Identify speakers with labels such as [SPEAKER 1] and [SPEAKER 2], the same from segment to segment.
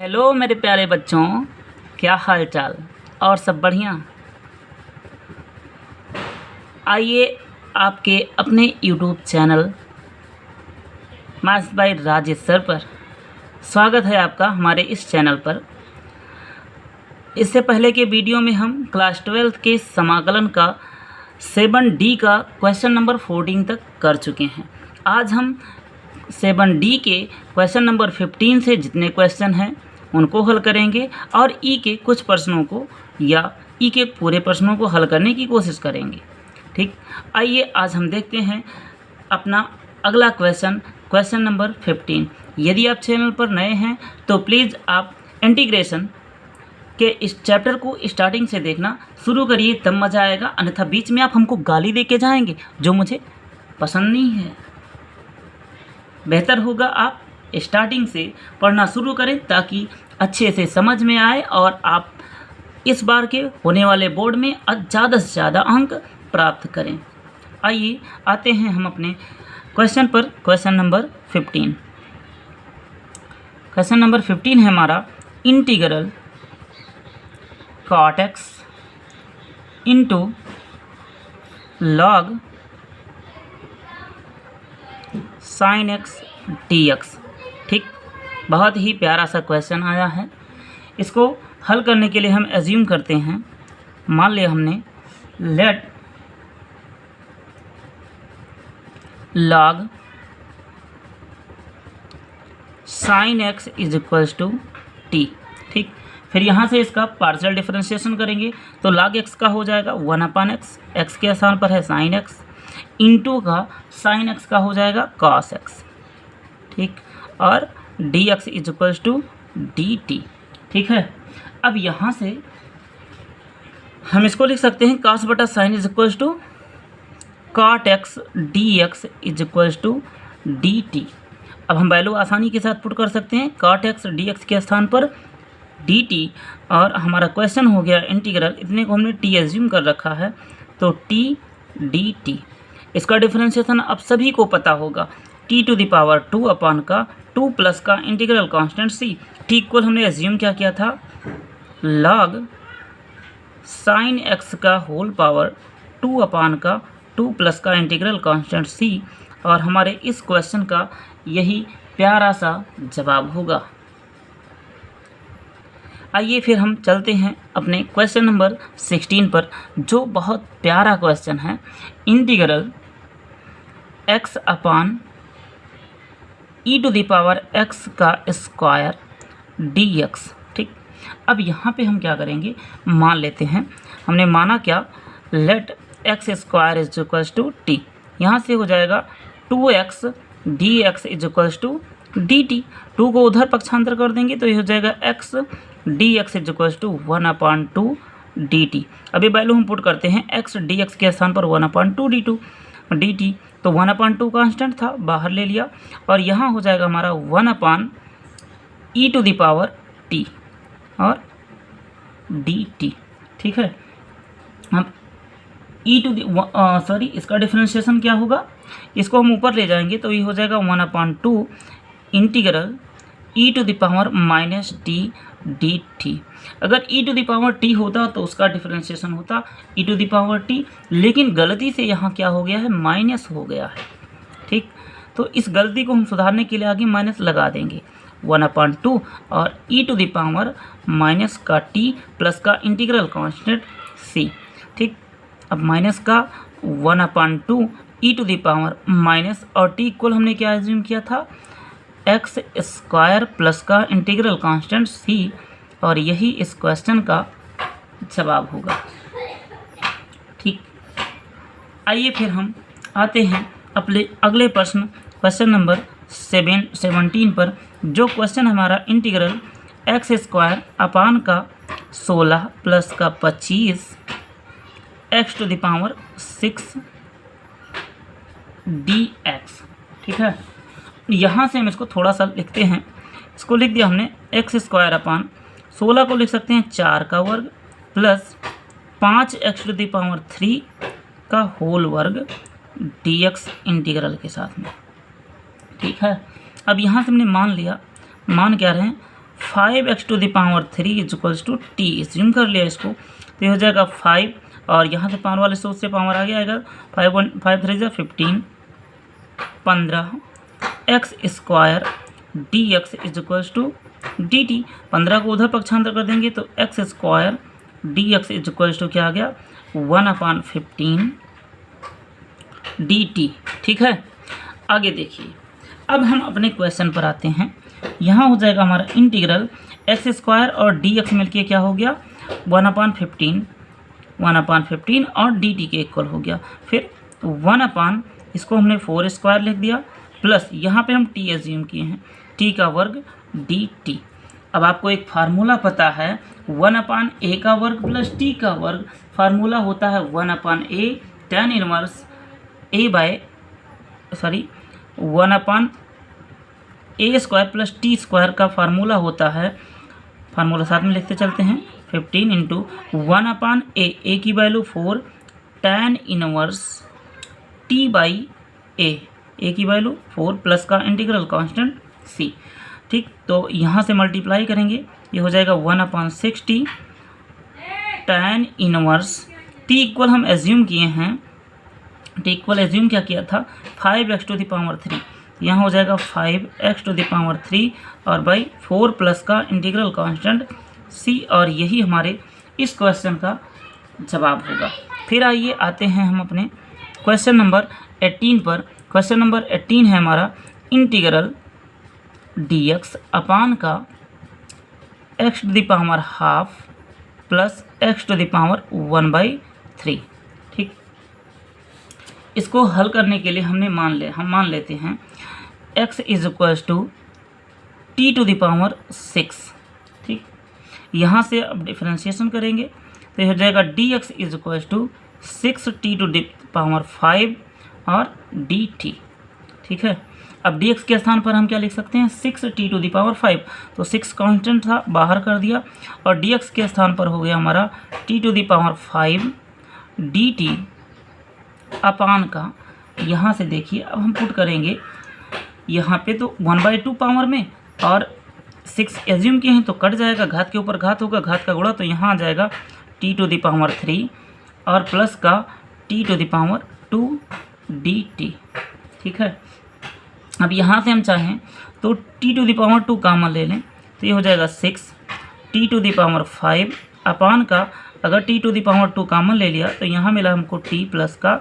[SPEAKER 1] Hello मेरे प्यारे बच्चों, क्या हाल चाल और सब बढ़िया। आइए आपके अपने YouTube channel maths by Rajesh sir पर स्वागत है आपका हमारे इस चैनल पर। इससे पहले के वीडियो में हम क्लास 12 के समाकलन का 7D का क्वेश्चन नंबर 14 तक कर चुके हैं। आज हम 7D के क्वेश्चन नंबर 15 से जितने क्वेश्चन हैं उनको हल करेंगे और ई के कुछ प्रश्नों को या ई के पूरे प्रश्नों को हल करने की कोशिश करेंगे। ठीक, आइए आज हम देखते हैं अपना अगला क्वेश्चन नंबर 15। यदि आप चैनल पर नए हैं तो प्लीज़ आप इंटीग्रेशन के इस चैप्टर को स्टार्टिंग से देखना शुरू करिए, तब मज़ा आएगा। अन्यथा बीच में आप हमको गाली दे के जाएंगे जो मुझे पसंद नहीं है। बेहतर होगा आप स्टार्टिंग से पढ़ना शुरू करें ताकि अच्छे से समझ में आए और आप इस बार के होने वाले बोर्ड में ज़्यादा से ज़्यादा अंक प्राप्त करें। आइए आते हैं हम अपने क्वेश्चन पर। Question number 15। क्वेश्चन नंबर 15 है हमारा integral cot x into log sin x dx। ठीक, बहुत ही प्यारा सा क्वेश्चन आया है। इसको हल करने के लिए हम एज्यूम करते हैं, मान लिया हमने let log sin x is equals to t। ठीक, फिर यहाँ से इसका पार्शियल डिफरेंशिएशन करेंगे तो log x का हो जाएगा 1/x, x के स्थान पर है sin x, इंटू का sin x का हो जाएगा cos x। ठीक, और dx is equals to dt। ठीक है, अब यहाँ से हम इसको लिख सकते हैं cos बटा sin is equals to cot x dx is equals to dt। अब हम वैल्यू आसानी के साथ पुट कर सकते हैं, cot x dx के स्थान पर dt, और हमारा क्वेश्चन हो गया इंटीग्रल, इतने को हमने t एज्यूम कर रखा है तो t dt। इसका डिफरेंशिएशन अब सभी को पता होगा, t to the power 2 upon का 2 प्लस का integral constant c। t equal हमने एज्यूम क्या किया था, log sin x का होल पावर 2 अपान का 2 प्लस का इंटीग्रल कांस्टेंट c, और हमारे इस क्वेश्चन का यही प्यारा सा जवाब होगा। आइए फिर हम चलते हैं अपने क्वेश्चन नंबर 16 पर, जो बहुत प्यारा क्वेश्चन है। Integral x upon e to the power x का स्क्वायर dx। ठीक, अब यहाँ पे हम क्या करेंगे, मान लेते हैं, हमने माना क्या, let x square is equals to t। यहाँ से हो जाएगा 2x dx is equals to dt। 2 को उधर पक्षांतर कर देंगे तो ये हो जाएगा x dx is equals to 1/2 dt। अभी वैल्यू हम पुट करते हैं, x dx के स्थान पर 1/2 dt, तो 1/2 कांस्टेंट था, बाहर ले लिया, और यहाँ हो जाएगा हमारा 1/e to the power t और dt। ठीक है, अब इसका डिफरेंशिएशन क्या होगा, इसको हम ऊपर ले जाएंगे तो ये हो जाएगा 1/2 integral e to the power -t dt। अगर e to the power t होता तो उसका डिफरेंशिएशन होता e to the power t, लेकिन गलती से यहाँ क्या हो गया है, माइनस हो गया है। ठीक, तो इस गलती को हम सुधारने के लिए आगे माइनस लगा देंगे, 1/2 और e to the power minus का t प्लस का इंटीग्रल कांस्टेंट c। ठीक, अब माइनस का 1/2 e to the power minus, और t इक्वल हमने क्या एज्यूम किया था, x स्क्वायर प्लस का इंटीग्रल कांस्टेंट c, और यही इस क्वेश्चन का जवाब होगा। ठीक, आइए फिर हम आते हैं अपने अगले प्रश्न, क्वेश्चन नंबर 17 पर, जो क्वेश्चन हमारा इंटीग्रल x स्क्वायर अपान का 16 प्लस का 25 x to the power 6 dx। ठीक है, यहाँ से हम इसको थोड़ा सा लिखते हैं, इसको लिख दिया हमने, x स्क्वायर अपान 16 को लिख सकते हैं 4 का वर्ग plus 5x to the power 3 का होल वर्ग dx इंटीग्रल के साथ में। ठीक है, अब यहाँ से हमने मान लिया, मान क्या रहे हैं 5x to the power 3 is equals to T. Assume कर लिया इसको, तो ये हो जाएगा 5 और यहाँ से पावर वाले सोर्स से पावर आगे आएगा 5 3 15 15 X square D X is equals to D T. 15 को उधर पक्षांतर कर देंगे तो X square D X is equals to क्या आ गया 1/15 डी टी। ठीक है, आगे देखिए, अब हम अपने क्वेश्चन पर आते हैं। यहाँ हो जाएगा हमारा इंटीग्रल एक्स स्क्वायर और डी एक्स मिलके क्या हो गया 1/15 और डी टी के इक्वल हो गया। फिर 1 इसको हमने 4 स्क्वायर लिख दिया प्लस यहाँ पे हम टी एज्यूम किए हैं, टी का वर्ग डी टी। अब आपको एक फार्मूला पता है 1/a का वर्ग प्लस टी का वर्ग, फार्मूला होता है 1/a tan inverse a square plus T square का फार्मूला होता है, फार्मूला साथ में लिखते चलते हैं 15 इंटू 1/a, a की value 4 tan inverse T by a की वैल्यू 4 प्लस का इंटीग्रल कांस्टेंट c। ठीक, तो यहाँ से मल्टीप्लाई करेंगे, ये हो जाएगा 1/60 tan इनवर्स t इक्वल हम एज्यूम किए हैं, t इक्वल एज्यूम क्या किया था 5x टू द पावर 3, यहाँ हो जाएगा 5x टू द पावर 3 और बाई 4 प्लस का इंटीग्रल कांस्टेंट c, और यही हमारे इस क्वेश्चन का जवाब होगा। फिर आइए आते हैं हम अपने क्वेश्चन नंबर 18 पर। क्वेश्चन नंबर 18 है हमारा इंटीग्रल dx अपान का x to the power half plus x to the power 1/3। ठीक, इसको हल करने के लिए हम मान लेते हैं x is equals to T to the power 6। ठीक, यहाँ से अब डिफरेंशिएशन करेंगे तो ये हो जाएगा dx is equals to 6t to the power 5 और dt। ठीक है, अब dx के स्थान पर हम क्या लिख सकते हैं 6t टू द पावर 5, तो 6 कांस्टेंट था बाहर कर दिया और dx के स्थान पर हो गया हमारा t to the power 5 dt upon का, यहाँ से देखिए अब हम पुट करेंगे यहाँ पे तो 1/2 पावर में और 6 एज्यूम किए हैं तो कट जाएगा, घात के ऊपर घात होगा, घात का गुणा, तो यहाँ आ जाएगा t टू द पावर 3 और प्लस का t to the power 2 dt। ठीक है, अब यहाँ से हम चाहें तो t to the power 2 common ले लें तो ये हो जाएगा 6 t to the power 5 upon का, अगर t to the power 2 common ले लिया तो यहाँ मिला हमको t प्लस का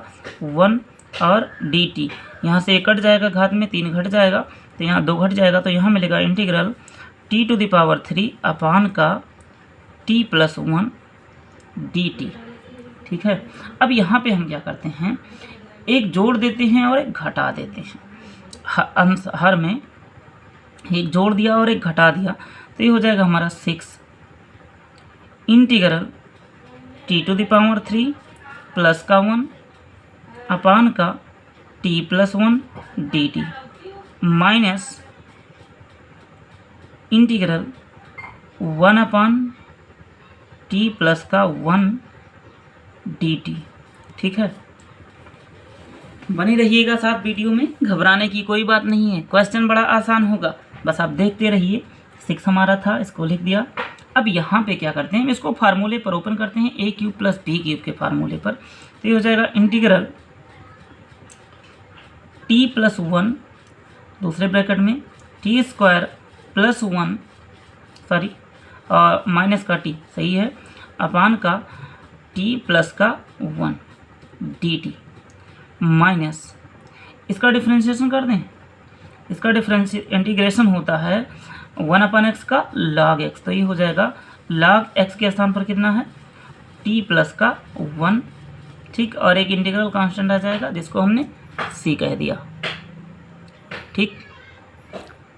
[SPEAKER 1] 1 और dt। यहाँ से एक कट जाएगा, घात में 3 घट जाएगा तो यहाँ 2 घट जाएगा, तो यहाँ मिलेगा integral t to the power 3 upon का t प्लस 1 dt। ठीक है, अब यहाँ पे हम क्या करते हैं एक जोड़ देते हैं और एक घटा देते हैं, हर में एक जोड़ दिया और एक घटा दिया, तो ये हो जाएगा हमारा 6 integral t to the power 3 plus का 1 अपान का t plus 1 dt minus integral 1/t plus का 1 dt। ठीक है, बने रहिएगा साथ वीडियो में, घबराने की कोई बात नहीं है, क्वेश्चन बड़ा आसान होगा, बस आप देखते रहिए। 6 हमारा था, इसको लिख दिया। अब यहाँ पे क्या करते हैं, इसको फार्मूले पर ओपन करते हैं a cube plus b cube के फार्मूले पर, तो ये हो जाएगा इंटीग्रल t प्लस 1 दूसरे ब्रैकेट में t स्क्वायर प्लस 1 माइनस का t सही है अपान का t प्लस का 1 dt माइनस इसका डिफ्रेंशिएशन कर दें, इसका इंटीग्रेशन होता है 1/x का log x, तो ये हो जाएगा log x के स्थान पर कितना है t प्लस का 1। ठीक, और एक इंटीग्रल कांस्टेंट आ जाएगा जिसको हमने c कह दिया। ठीक,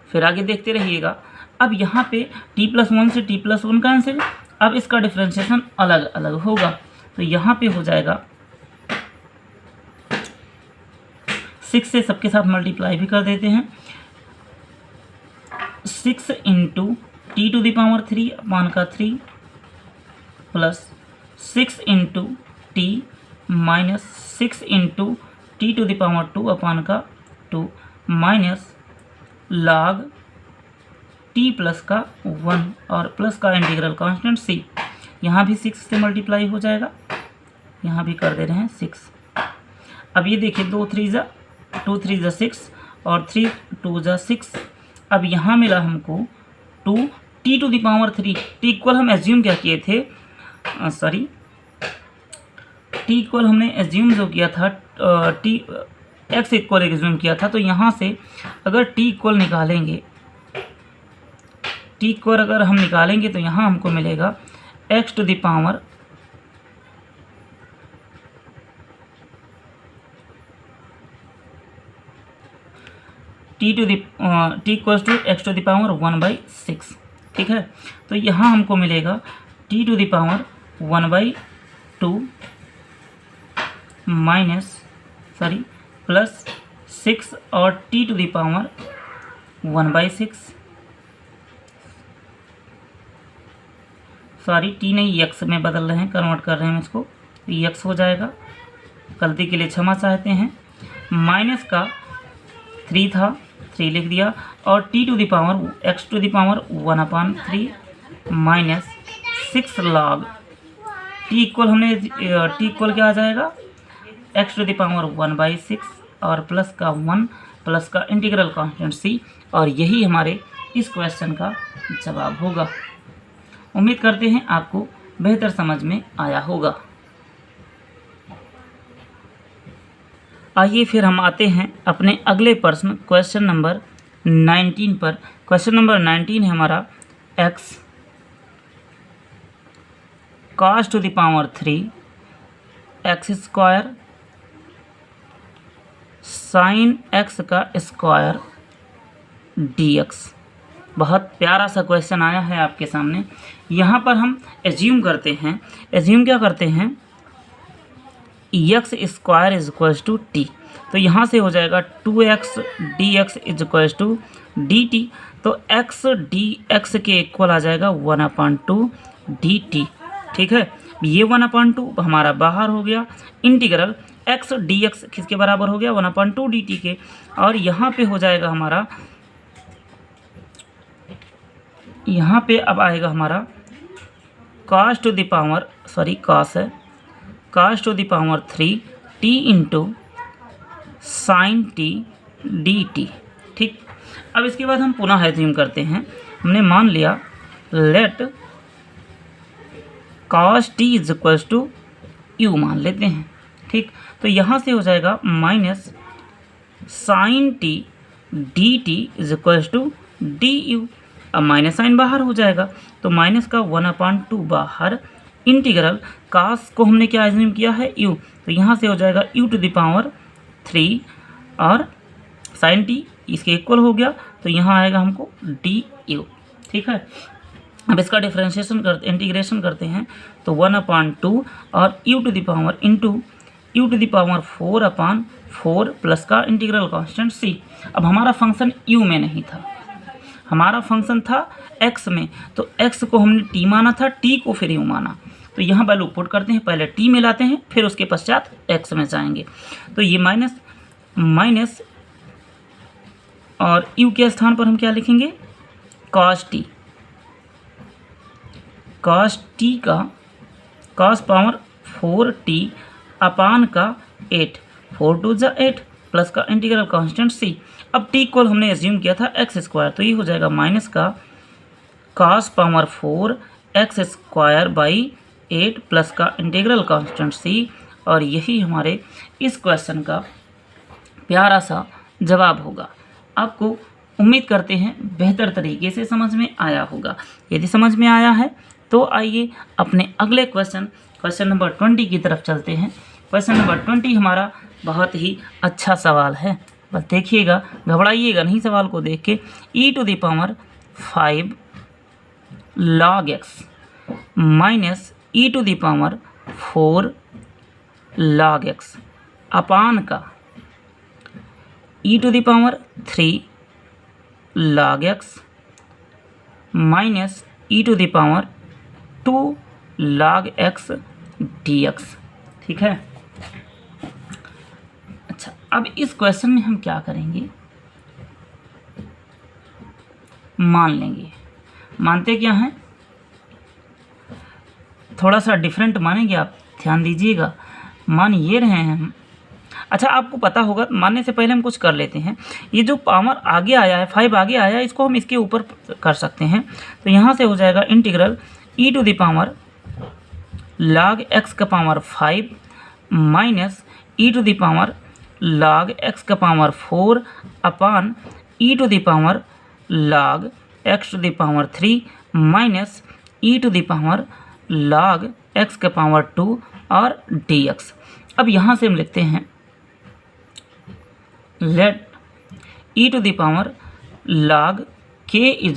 [SPEAKER 1] फिर आगे देखते रहिएगा। अब यहाँ पे t प्लस 1 से t प्लस 1 कैंसिल, अब इसका डिफ्रेंशिएशन अलग अलग होगा, तो यहाँ पे हो जाएगा 6 से सबके साथ मल्टीप्लाई भी कर देते हैं, 6 into T to the power 3 upon का 3 plus 6 into T minus 6 into T to the power 2 upon का 2 माइनस log टी प्लस का 1 और प्लस का इंटीग्रल कांस्टेंट c। यहाँ भी 6 से मल्टीप्लाई हो जाएगा, यहाँ भी कर दे रहे हैं 6। अब ये देखिए 2 3 ज़ा 6 और 3 2 ज़ा 6। अब यहाँ मिला हमको 2 t⁻3। टी इक्वल हम एज्यूम क्या किए थे, टी इक्वल हमने एज्यूम जो किया था टी एक्स इक्वल एज्यूम किया था। तो यहाँ से अगर टी इक्वल निकालेंगे, टी इक्वल अगर हम निकालेंगे तो यहाँ हमको मिलेगा x to the power T equals to x to the power 1/6। ठीक है, तो यहाँ हमको मिलेगा t to the power 1/2 plus 6 और t to the power 1/6, t नहीं x में बदल रहे हैं, कन्वर्ट कर रहे हैं इसको, x हो जाएगा, गलती के लिए क्षमा चाहते हैं। माइनस का 3 था, 3 लिख दिया, और t to the power x to the power 1/3 minus 6 log t equal हमने t इक्वल क्या आ जाएगा x टू द पावर 1/6 और प्लस का 1 प्लस का इंटीग्रल कांस्टेंट c, और यही हमारे इस क्वेश्चन का जवाब होगा। उम्मीद करते हैं आपको बेहतर समझ में आया होगा। आइए फिर हम आते हैं अपने अगले प्रश्न क्वेश्चन नंबर 19 पर। क्वेश्चन नंबर 19 है हमारा x cos to the power 3 x square sine x का स्क्वायर dx। बहुत प्यारा सा क्वेश्चन आया है आपके सामने। यहाँ पर हम एज्यूम करते हैं, एज्यूम क्या करते हैं, x square is equals to t. तो यहाँ से हो जाएगा 2x dx is equals to dt। तो x dx के इक्वल आ जाएगा 1/2 dt। ठीक है, ये 1/2 हमारा बाहर हो गया, इंटीग्रल x dx किसके बराबर हो गया 1/2 dt के, और यहाँ पे हो जाएगा हमारा, यहाँ पे अब आएगा हमारा cos to the power cos to the power 3 t into sine t dt। ठीक, अब इसके बाद हम पुनः एज्यूम करते हैं। हमने मान लिया let cos t is equals to u मान लेते हैं। ठीक, तो यहाँ से हो जाएगा minus sine t d t is equals to d u. अब माइनस साइन बाहर हो जाएगा, तो माइनस का 1/2 बाहर, इंटीग्रल cos को हमने क्या एज्यूम किया है u, तो यहाँ से हो जाएगा u टू द पावर 3 और साइन टी इसके इक्वल हो गया, तो यहाँ आएगा हमको डी यू। ठीक है, अब इसका डिफरेंशिएशन करते इंटीग्रेशन करते हैं, तो 1/2 और u to the power into u to the power 4/4 plus का इंटीग्रल कांस्टेंट c। अब हमारा फंक्शन u में नहीं था, हमारा फंक्शन था x में, तो x को हमने t माना था, t को फिर u माना। तो यहाँ वैल्यू पुट करते हैं, पहले t में लाते हैं, फिर उसके पश्चात x में जाएंगे। तो ये माइनस माइनस और u के स्थान पर हम क्या लिखेंगे cos t का cos पावर 4t अपान का 8, 4 2 ज़ा 8 प्लस का इंटीग्रल कांस्टेंट c। अब t इक्वल हमने एज्यूम किया था x स्क्वायर, तो ये हो जाएगा माइनस का cos power 4 x square by 8 plus का इंटीग्रल कांस्टेंट c, और यही हमारे इस क्वेश्चन का प्यारा सा जवाब होगा। आपको उम्मीद करते हैं बेहतर तरीके से समझ में आया होगा। यदि समझ में आया है तो आइए अपने अगले क्वेश्चन नंबर 20 की तरफ चलते हैं। क्वेश्चन नंबर 20 हमारा बहुत ही अच्छा सवाल है, बस देखिएगा, घबराइएगा नहीं सवाल को देख के। e to the power 5 log x minus e to the power 4 log x upon का e to the power 3 log x minus e to the power 2 log x dx। ठीक है, अच्छा, अब इस क्वेश्चन में हम क्या करेंगे, मान लेंगे। मानते क्या हैं, थोड़ा सा डिफरेंट मानेंगे आप, ध्यान दीजिएगा। मान ये रहे हैं हम। अच्छा, आपको पता होगा, मानने से पहले हम कुछ कर लेते हैं। ये जो पावर आगे आया है, 5 आगे आया है, इसको हम इसके ऊपर कर सकते हैं। तो यहाँ से हो जाएगा इंटीग्रल e⁻ log x का power 5 minus e⁻ log x का power 4 upon e⁻ log x⁻³ minus e⁻ log x का पावर 2 और dx। अब यहाँ से हम लिखते हैं let e⁻ log k =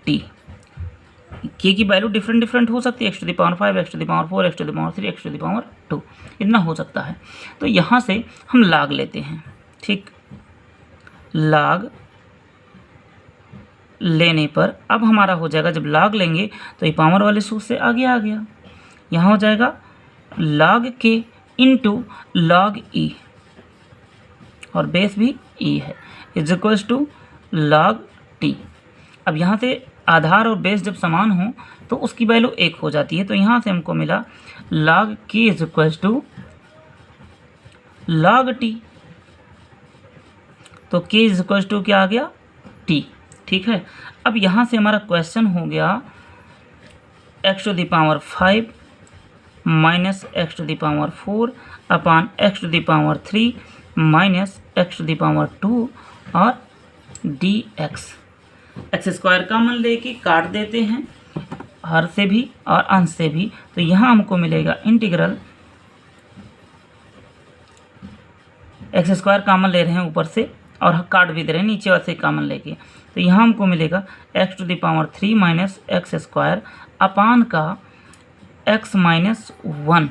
[SPEAKER 1] t। k की वैल्यू डिफरेंट हो सकती है, x⁵, x⁴, x⁴, x⁻², इतना हो सकता है। तो यहाँ से हम log लेते हैं, ठीक। log लेने पर अब हमारा हो जाएगा, जब log लेंगे तो ये पावर वाले सूत्र से आगे आ गया। यहाँ हो जाएगा log k into log e, और बेस भी e है, = log t। अब यहाँ से आधार और बेस जब समान हो तो उसकी वैल्यू 1 हो जाती है। तो यहाँ से हमको मिला log k = log t। तो k = क्या आ गया, t, ठीक है। अब यहाँ से हमारा क्वेश्चन हो गया x⁵ माइनस x⁴ अपान x⁻³ माइनस x⁻² और dx। x² कॉमन लेके काट देते हैं, हर से भी और अंश से भी। तो यहाँ हमको मिलेगा इंटीग्रल, x² कॉमन ले रहे हैं ऊपर से और काट भी दे रहे हैं नीचे वाले से कॉमन लेके। तो यहाँ हमको मिलेगा x⁻³ माइनस x² अपान का x - 1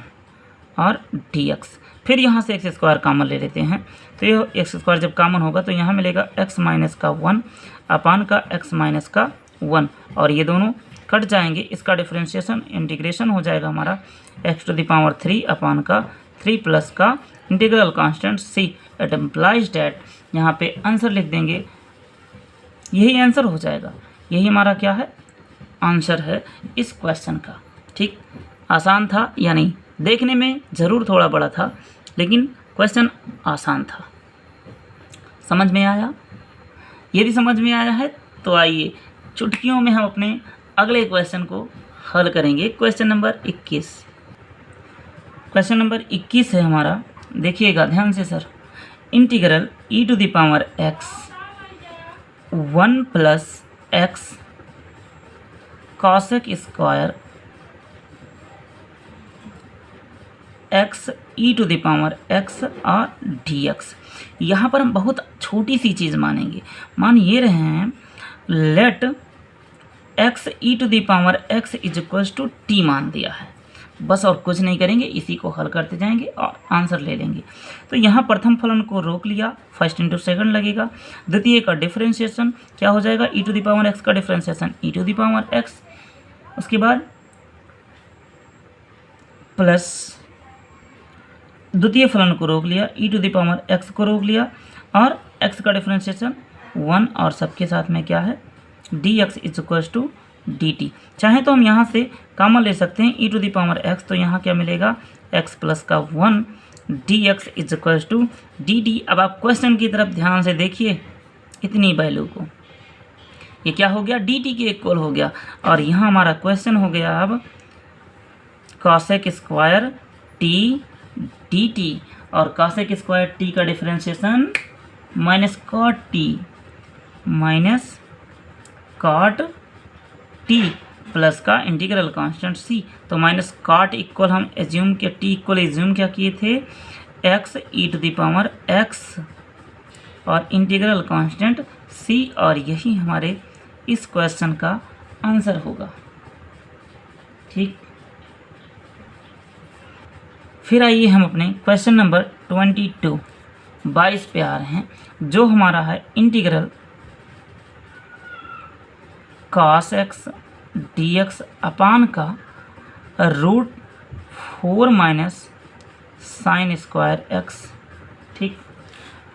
[SPEAKER 1] और dx। फिर यहाँ से x² कॉमन ले लेते हैं। तो ये x² जब कॉमन होगा तो यहाँ मिलेगा x - 1 अपान का x - 1, और ये दोनों कट जाएंगे। इसका डिफरेंशिएशन इंटीग्रेशन हो जाएगा हमारा x⁻³ अपान का 3 प्लस का integral constant c। It implies that, यहाँ पे आंसर लिख देंगे, यही आंसर हो जाएगा। यही हमारा क्या है, आंसर है इस क्वेश्चन का, ठीक। आसान था या नहीं, देखने में ज़रूर थोड़ा बड़ा था लेकिन क्वेश्चन आसान था। समझ में आया? यदि समझ में आया है तो आइए चुटकियों में हम अपने अगले क्वेश्चन को हल करेंगे। Question number 21। क्वेश्चन नंबर 21 है हमारा, देखिएगा ध्यान से sir. Integral e⁻x 1 + x cosec² x e⁻x और dx। यहाँ पर हम बहुत छोटी सी चीज़ मानेंगे। मान ये रहे हैं लेट x e⁻x = t मान दिया है, बस और कुछ नहीं करेंगे, इसी को हल करते जाएंगे और आंसर ले लेंगे। तो यहाँ प्रथम फलन को रोक लिया, फर्स्ट इंटू सेकंड लगेगा। द्वितीय का डिफरेंशिएशन क्या हो जाएगा, e⁻x का डिफरेंशिएशन e⁻x, उसके बाद प्लस द्वितीय फलन को रोक लिया, e⁻x को रोक लिया, और x का डिफरेंशिएशन 1 और सबके साथ में क्या है, dx = dt। चाहे तो हम यहाँ से कॉमन ले सकते हैं e⁻x, तो यहाँ क्या मिलेगा x + 1 dx = dt। अब आप क्वेश्चन की तरफ ध्यान से देखिए, इतनी वैल्यू को ये क्या हो गया, dt के इक्वल हो गया। और यहाँ हमारा क्वेश्चन हो गया अब cosec² t dt, और cosec² t का differentiation -cot t minus cot t plus का इंटीग्रल कांस्टेंट c। तो -cot इक्वल हम एज्यूम के t इक्वल एज्यूम क्या किए थे, x e⁻x और इंटीग्रल कांस्टेंट c, और यही हमारे इस क्वेश्चन का आंसर होगा, ठीक। फिर आइए हम अपने क्वेश्चन नंबर 22 पे आ रहे हैं, जो हमारा है integral cos x dx upon का √4 - sin² x, ठीक।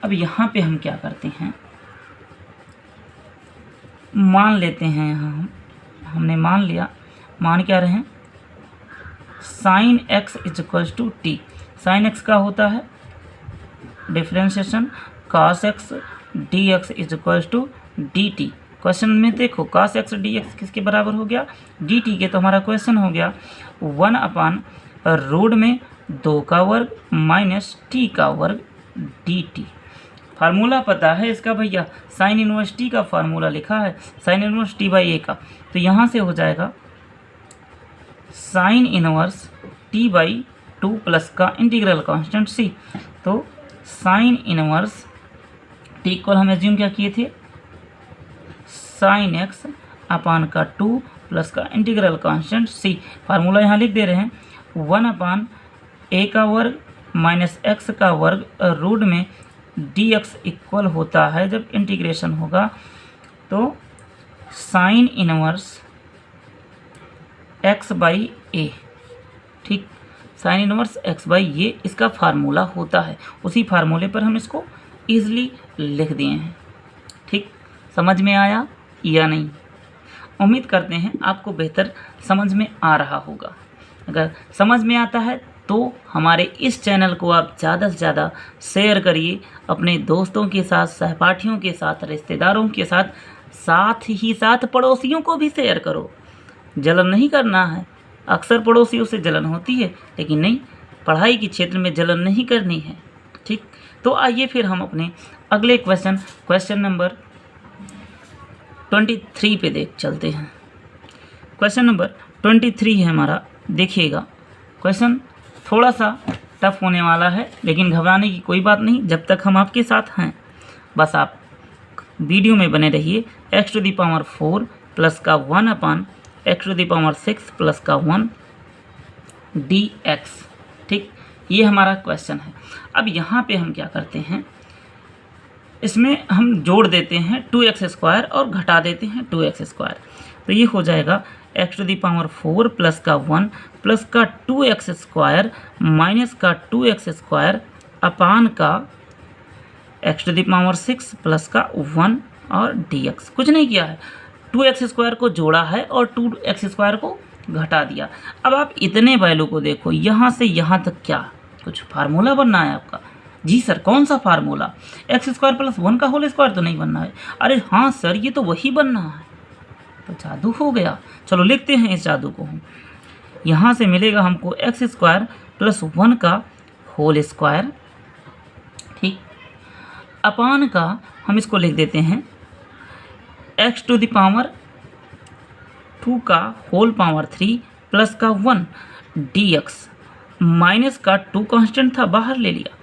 [SPEAKER 1] अब यहाँ पे हम क्या करते हैं, मान लेते हैं हमने मान लिया, मान क्या रहे हैं, sine x is equals to t. Sine x का होता है differentiation cos x dx is equals to D t. Question में देखो cos x dx किसके बराबर हो गया, dt के। तो हमारा क्वेश्चन हो गया 1/रूट में 2 का वर्ग माइनस t का वर्ग dt। फार्मूला पता है इसका भैया, साइन इनवर्स टी का फार्मूला लिखा है, साइन इनवर्स टी बाई ए का। तो यहाँ से हो जाएगा sine inverse T by 2 plus का इंटीग्रल कांस्टेंट सी। तो साइन इनवर्स टी इक्वल हम एज्यूम क्या किए थे, साइन एक्स अपान का 2 प्लस का इंटीग्रल कांस्टेंट सी। फार्मूला यहाँ लिख दे रहे हैं 1/a का वर्ग माइनस एक्स का वर्ग रूट में dx इक्वल होता है, जब इंटीग्रेशन होगा तो साइन इनवर्स x बाई ए। ठीक, साइन इनवर्स x बाई ए इसका फार्मूला होता है। उसी फार्मूले पर हम इसको ईजिली लिख दिए हैं। ठीक, समझ में आया या नहीं? उम्मीद करते हैं आपको बेहतर समझ में आ रहा होगा। अगर समझ में आता है तो हमारे इस चैनल को आप ज़्यादा से ज़्यादा शेयर करिए अपने दोस्तों के साथ, सहपाठियों के साथ, रिश्तेदारों के साथ, साथ ही साथ पड़ोसियों को भी शेयर करो। जलन नहीं करना है, अक्सर पड़ोसियों से जलन होती है, लेकिन नहीं, पढ़ाई के क्षेत्र में जलन नहीं करनी है। ठीक, तो आइए फिर हम अपने अगले क्वेश्चन नंबर 23 पे देख चलते हैं। क्वेश्चन नंबर 23 है हमारा। देखिएगा, क्वेश्चन थोड़ा सा टफ होने वाला है, लेकिन घबराने की कोई बात नहीं, जब तक हम आपके साथ हैं। बस आप वीडियो में बने रहिए। x⁴ प्लस का 1/x⁴ प्लस का 1 dx। ठीक, ये हमारा क्वेश्चन है। अब यहाँ पे हम क्या करते हैं, इसमें हम जोड़ देते हैं 2x² और घटा देते हैं 2x²। तो ये हो जाएगा x⁴ प्लस का 1 प्लस का 2x² माइनस का 2x² अपान का x⁴ प्लस का 1 और dx। कुछ नहीं किया है, 2x² को जोड़ा है और 2x² को घटा दिया। अब आप इतने वैल्यू को देखो, यहाँ से यहाँ तक क्या कुछ फार्मूला बनना है आपका? जी सर, कौन सा फार्मूला? x² प्लस 1 का होल स्क्वायर तो नहीं बनना है? अरे हाँ सर, ये तो वही बनना है। तो जादू हो गया। चलो लिखते हैं इस जादू को हम। यहाँ से मिलेगा हमको x² प्लस 1 का होल स्क्वायर। ठीक, अपान का हम इसको लिख देते हैं x⁴ का होल पावर 3 प्लस का 1 dx माइनस का 2 कांस्टेंट था, बाहर ले लिया,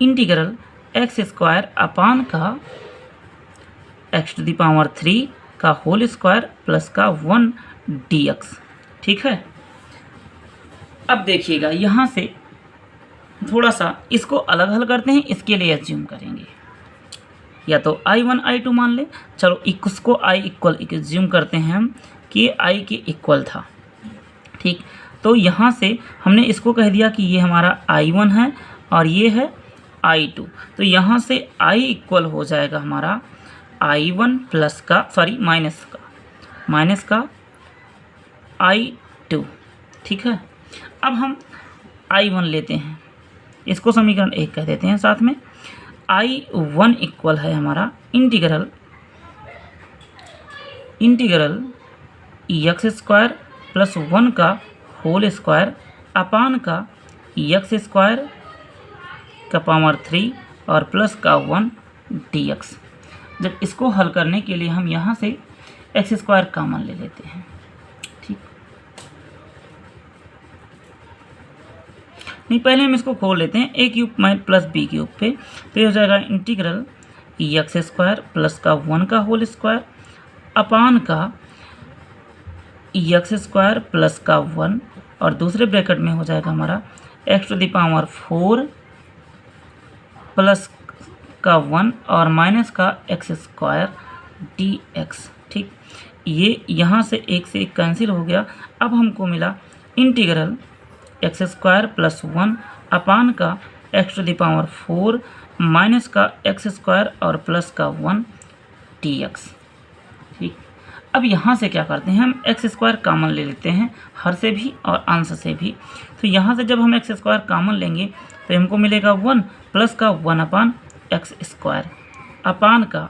[SPEAKER 1] इंटीग्रल x² अपान का x⁴ का होल स्क्वायर प्लस का 1 dx। ठीक है, अब देखिएगा यहाँ से थोड़ा सा इसको अलग हल करते हैं। इसके लिए एज्यूम करेंगे या तो I1 I2 मान ले। चलो इसको I इक्वल एज्यूम करते हैं हम कि I के इक्वल था। ठीक, तो यहाँ से हमने इसको कह दिया कि ये हमारा I1 है और ये है I2। तो यहाँ से I इक्वल हो जाएगा हमारा I1 प्लस का माइनस का I2। ठीक है, अब हम I1 लेते हैं, इसको समीकरण 1 कह देते हैं साथ में। I1 इक्वल है हमारा इंटीग्रल x² प्लस 1 का होल स्क्वायर अपान का x² का पावर 3 और प्लस का 1 dx। जब इसको हल करने के लिए हम यहाँ से x² कॉमन ले लेते हैं। ठीक, नहीं, पहले हम इसको खोल लेते हैं a³ प्लस b³ पे। तो ये हो जाएगा इंटीग्रल x² प्लस का 1 का होल स्क्वायर अपान का x² प्लस का 1 और दूसरे ब्रैकेट में हो जाएगा हमारा x⁴ प्लस का 1 और माइनस का x² dx। ठीक, ये यहाँ से एक से एक कैंसिल हो गया। अब हमको मिला इंटीग्रल x² प्लस 1 अपान का x⁴ माइनस का x² और प्लस का 1 dx। ठीक, अब यहाँ से क्या करते हैं, हम एक्स स्क्वायर कॉमन ले लेते हैं, हर से भी और अंश से भी। तो यहाँ से जब हम एक्स स्क्वायर कॉमन लेंगे तो हमको मिलेगा 1 प्लस का 1/x², अपान का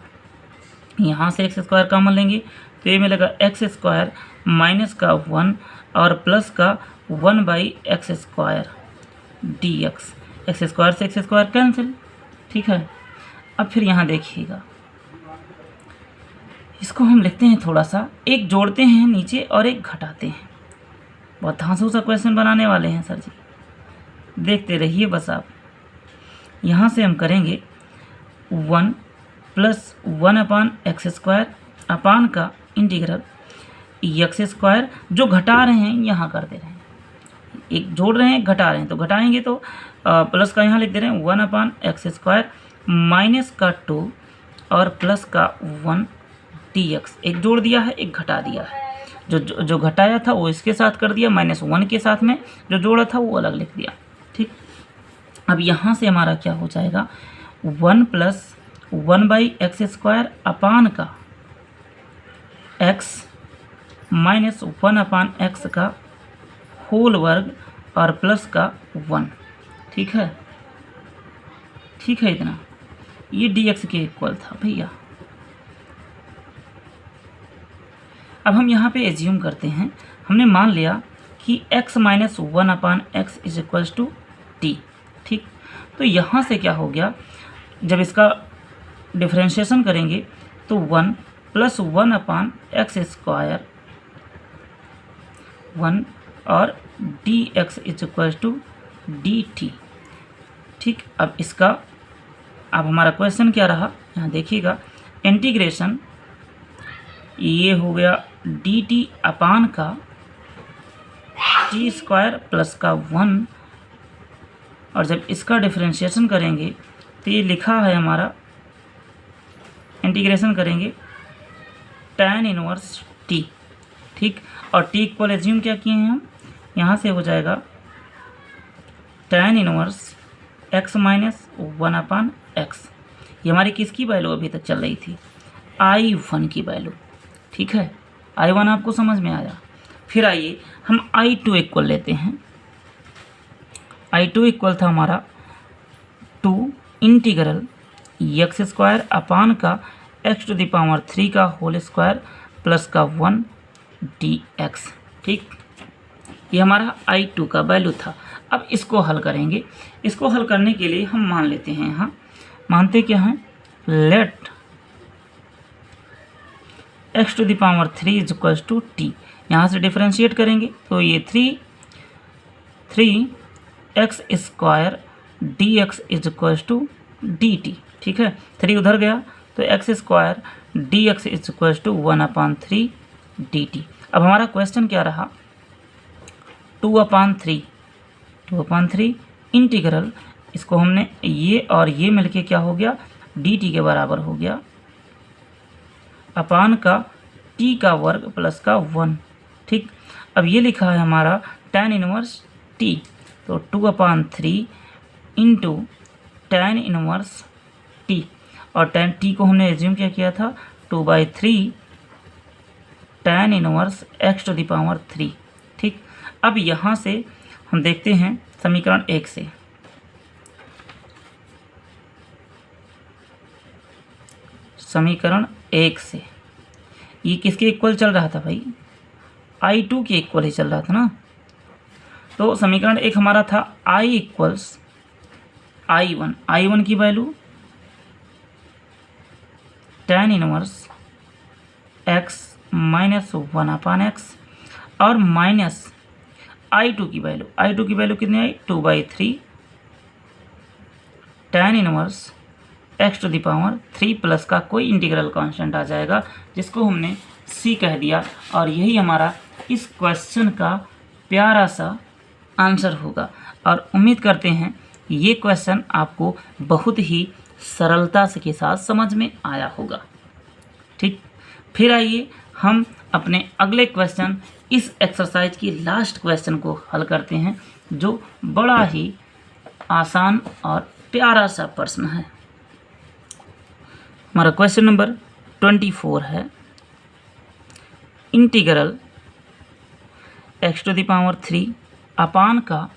[SPEAKER 1] यहाँ से एक्स स्क्वायर कॉमन लेंगे तो ये मिलेगा x² माइनस का 1 और प्लस का 1/x² dx। एक्स स्क्वायर से एक्स स्क्वायर कैंसिल, ठीक है। अब फिर यहाँ देखिएगा, इसको हम लिखते हैं थोड़ा सा, एक जोड़ते हैं नीचे और एक घटाते हैं। बहुत धांसू सा क्वेश्चन बनाने वाले हैं सर जी, देखते रहिए बस आप। यहाँ से हम करेंगे 1 प्लस 1/x² अपान का इंटीग्रल x², जो घटा रहे हैं यहाँ कर दे रहे हैं, एक जोड़ रहे हैं घटा रहे हैं, तो घटाएंगे तो प्लस का यहाँ लिख दे रहे हैं 1/x² माइनस का 2 और प्लस का 1 dx। एक जोड़ दिया है, एक घटा दिया है, जो घटाया था वो इसके साथ कर दिया, -1 के साथ में जो जोड़ा था वो अलग लिख दिया, ठीक। अब यहाँ से हमारा क्या हो जाएगा, 1 प्लस 1/x² अपान का x माइनस 1/x का होल वर्ग और प्लस का 1, ठीक है, ठीक है। इतना ये dx के इक्वल था भैया। अब हम यहाँ पे एज्यूम करते हैं, हमने मान लिया कि x minus 1/x is equals to t, ठीक। तो यहाँ से क्या हो गया, जब इसका डिफरेंशिएशन करेंगे तो 1 प्लस 1/x² 1 और dx is equals to dt, ठीक। अब इसका, अब हमारा क्वेश्चन क्या रहा, यहाँ देखिएगा, इंटीग्रेशन ये हो गया dt अपान का t² प्लस का 1, और जब इसका डिफरेंशिएशन करेंगे तो ये लिखा है हमारा, इंटीग्रेशन करेंगे tan इनवर्स t, ठीक। और t इक्वल एज्यूम क्या किए हैं हम, यहाँ से हो जाएगा tan inverse x minus 1/x। ये हमारी किसकी वैल्यू अभी तक चल रही थी, I1 की वैल्यू, ठीक है। I1 आपको समझ में आया। फिर आइए हम I2 इक्वल लेते हैं। I2 इक्वल था हमारा 2 इंटीग्रल x² अपान का x³ का होल स्क्वायर प्लस का 1 dx, ठीक। ये हमारा I2 का वैल्यू था। अब इसको हल करेंगे। इसको हल करने के लिए हम मान लेते हैं, यहाँ मानते क्या हैं, let x³ is equals to t। यहाँ से डिफरेंशिएट करेंगे तो ये 3x² dx is equals to dt, ठीक है। 3 उधर गया तो x² dx is equals to 1/3 dt। अब हमारा क्वेश्चन क्या रहा, 2/3 इंटीग्रल, इसको हमने ये और ये मिलके क्या हो गया, dt के बराबर हो गया, अपान का t का वर्ग प्लस का 1, ठीक। अब ये लिखा है हमारा tan इनवर्स t, तो 2/3 इंटू tan इनवर्स t, और tan t को हमने एज्यूम क्या किया था, 2/3 tan इनवर्स x³, ठीक। अब यहाँ से हम देखते हैं समीकरण 1 से, समीकरण 1 से ये किसके इक्वल चल रहा था भाई, I2 के इक्वल ही चल रहा था ना। तो समीकरण 1 हमारा था I इक्वल्स I1 की value tan inverse x minus 1/x और माइनस I2 की वैल्यू कितनी आई, 2/3 tan इनवर्स x³ प्लस का कोई इंटीग्रल कांस्टेंट आ जाएगा जिसको हमने c कह दिया, और यही हमारा इस क्वेश्चन का प्यारा सा आंसर होगा। और उम्मीद करते हैं ये क्वेश्चन आपको बहुत ही सरलता से के साथ समझ में आया होगा, ठीक। फिर आइए हम अपने अगले क्वेश्चन, इस एक्सरसाइज की लास्ट क्वेश्चन को हल करते हैं, जो बड़ा ही आसान और प्यारा सा प्रश्न है। हमारा क्वेश्चन नंबर 24 है, integral x to the power 3 upon का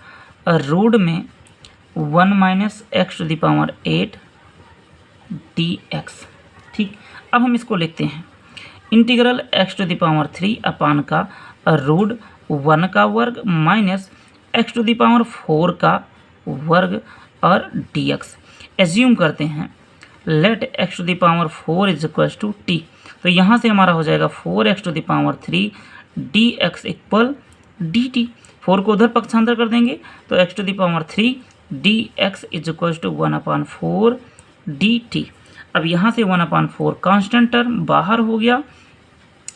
[SPEAKER 1] रूट में 1 minus x to the power 8 dx। ठीक, अब हम इसको लिखते हैं integral x to the power 3 upon का रूट 1 का वर्ग minus x to the power 4 का वर्ग और dx। एज्यूम करते हैं let x to the power 4 is equal to t, तो यहाँ से हमारा हो जाएगा 4x to the power 3 dx equal dt। 4 को उधर पक्षांतर कर देंगे तो x to the power 3 dx is equal to 1/4 dt। अब यहाँ से 1/4 कांस्टेंट टर्म बाहर हो गया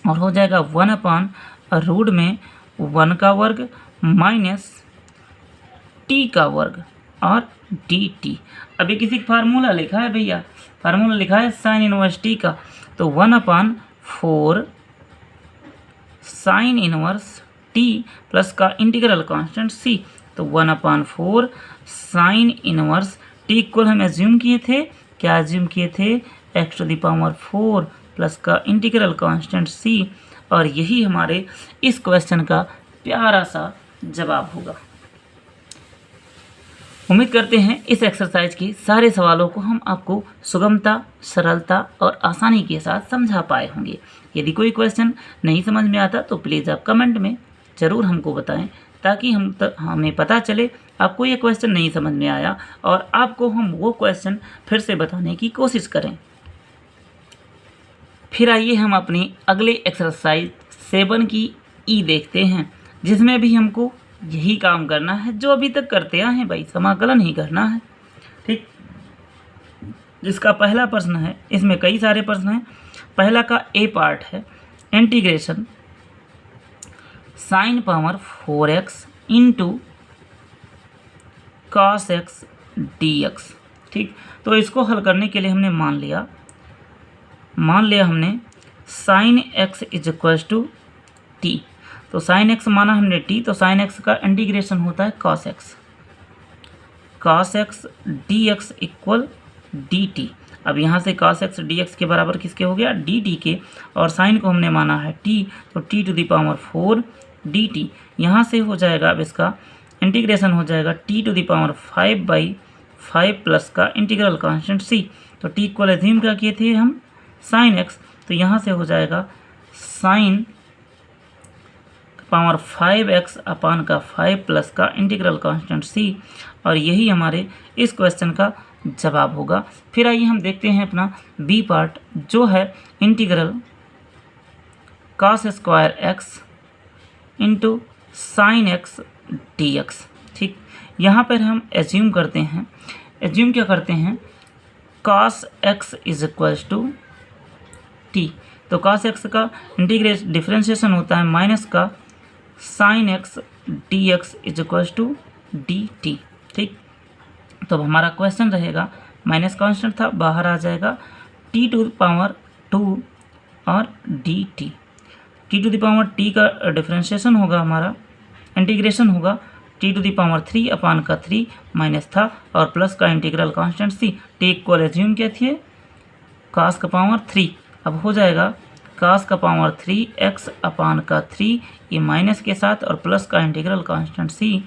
[SPEAKER 1] और हो जाएगा 1/रूट में 1 का वर्ग माइनस t का वर्ग और dt। अभी किसी फार्मूला लिखा है भैया, फार्मूला लिखा है साइन इनवर्स t का, तो 1/4 साइन इनवर्स t प्लस का इंटीग्रल कांस्टेंट c, तो 1/4 साइन इनवर्स t इक्वल हम एज्यूम किए थे, क्या एज्यूम किए थे, x to the power 4 plus का इंटीग्रल कांस्टेंट c, और यही हमारे इस क्वेश्चन का प्यारा सा जवाब होगा। उम्मीद करते हैं इस एक्सरसाइज के सारे सवालों को हम आपको सुगमता, सरलता और आसानी के साथ समझा पाए होंगे। यदि कोई क्वेश्चन नहीं समझ में आता तो प्लीज़ आप कमेंट में ज़रूर हमको बताएं, ताकि हमें पता चले आपको ये क्वेश्चन नहीं समझ में आया और आपको हम वो क्वेश्चन फिर से बताने की कोशिश करें। फिर आइए हम अपनी अगले एक्सरसाइज 7 की ई देखते हैं, जिसमें भी हमको यही काम करना है जो अभी तक करते आए हैं भाई, समाकलन ही करना है। ठीक, जिसका पहला प्रश्न है, इसमें कई सारे प्रश्न हैं। पहला का ए पार्ट है integration sine power 4x into cos x dx। ठीक, तो इसको हल करने के लिए हमने मान लिया हमने sine x is equal to t, तो साइन एक्स माना हमने t, तो साइन एक्स का इंटीग्रेशन होता है cos x dx equal dt। अब यहाँ से cos x dx के बराबर किसके हो गया, dt के, और साइन को हमने माना है t, तो t to the power 4 dt। यहाँ से हो जाएगा, अब इसका इंटीग्रेशन हो जाएगा t to the power 5/5 plus का इंटीग्रल कांस्टेंट c, तो t इक्वल एज्यूम क्या किए थे हम, साइन x, तो यहाँ से हो जाएगा साइन पावर 5x अपान का 5 प्लस का इंटीग्रल कांस्टेंट c, और यही हमारे इस क्वेश्चन का जवाब होगा। फिर आइए हम देखते हैं अपना बी पार्ट, जो है integral cos square x into sine x dx। ठीक, यहाँ पर हम एज्यूम करते हैं, एज्यूम क्या करते हैं, cos x is equal to t, तो cos x का डिफरेंशिएशन होता है माइनस का sine x dx is equal to dt। ठीक, तो हमारा क्वेश्चन रहेगा, माइनस कांस्टेंट था बाहर आ जाएगा, t टू द पावर 2 और dt। t to the power t का डिफरेंशिएशन होगा, हमारा इंटीग्रेशन होगा t to the power 3 upon का 3 माइनस था और प्लस का integral constant c, t equal assume क्या थी, cos का पावर 3, अब हो जाएगा cos का पावर 3x अपान का 3, ये माइनस के साथ और प्लस का इंटीग्रल कांस्टेंट c,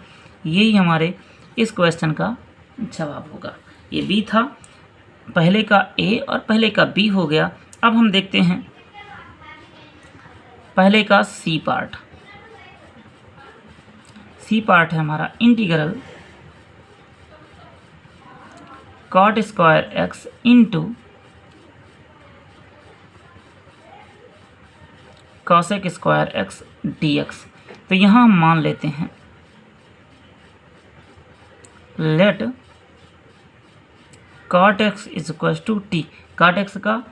[SPEAKER 1] यही हमारे इस क्वेश्चन का जवाब होगा। ये बी था, पहले का ए और पहले का बी हो गया। अब हम देखते हैं पहले का सी पार्ट। सी पार्ट है हमारा integral cot square x into cosec square x dx। तो यहाँ हम मान लेते हैं let cot x is equal to t, cot x का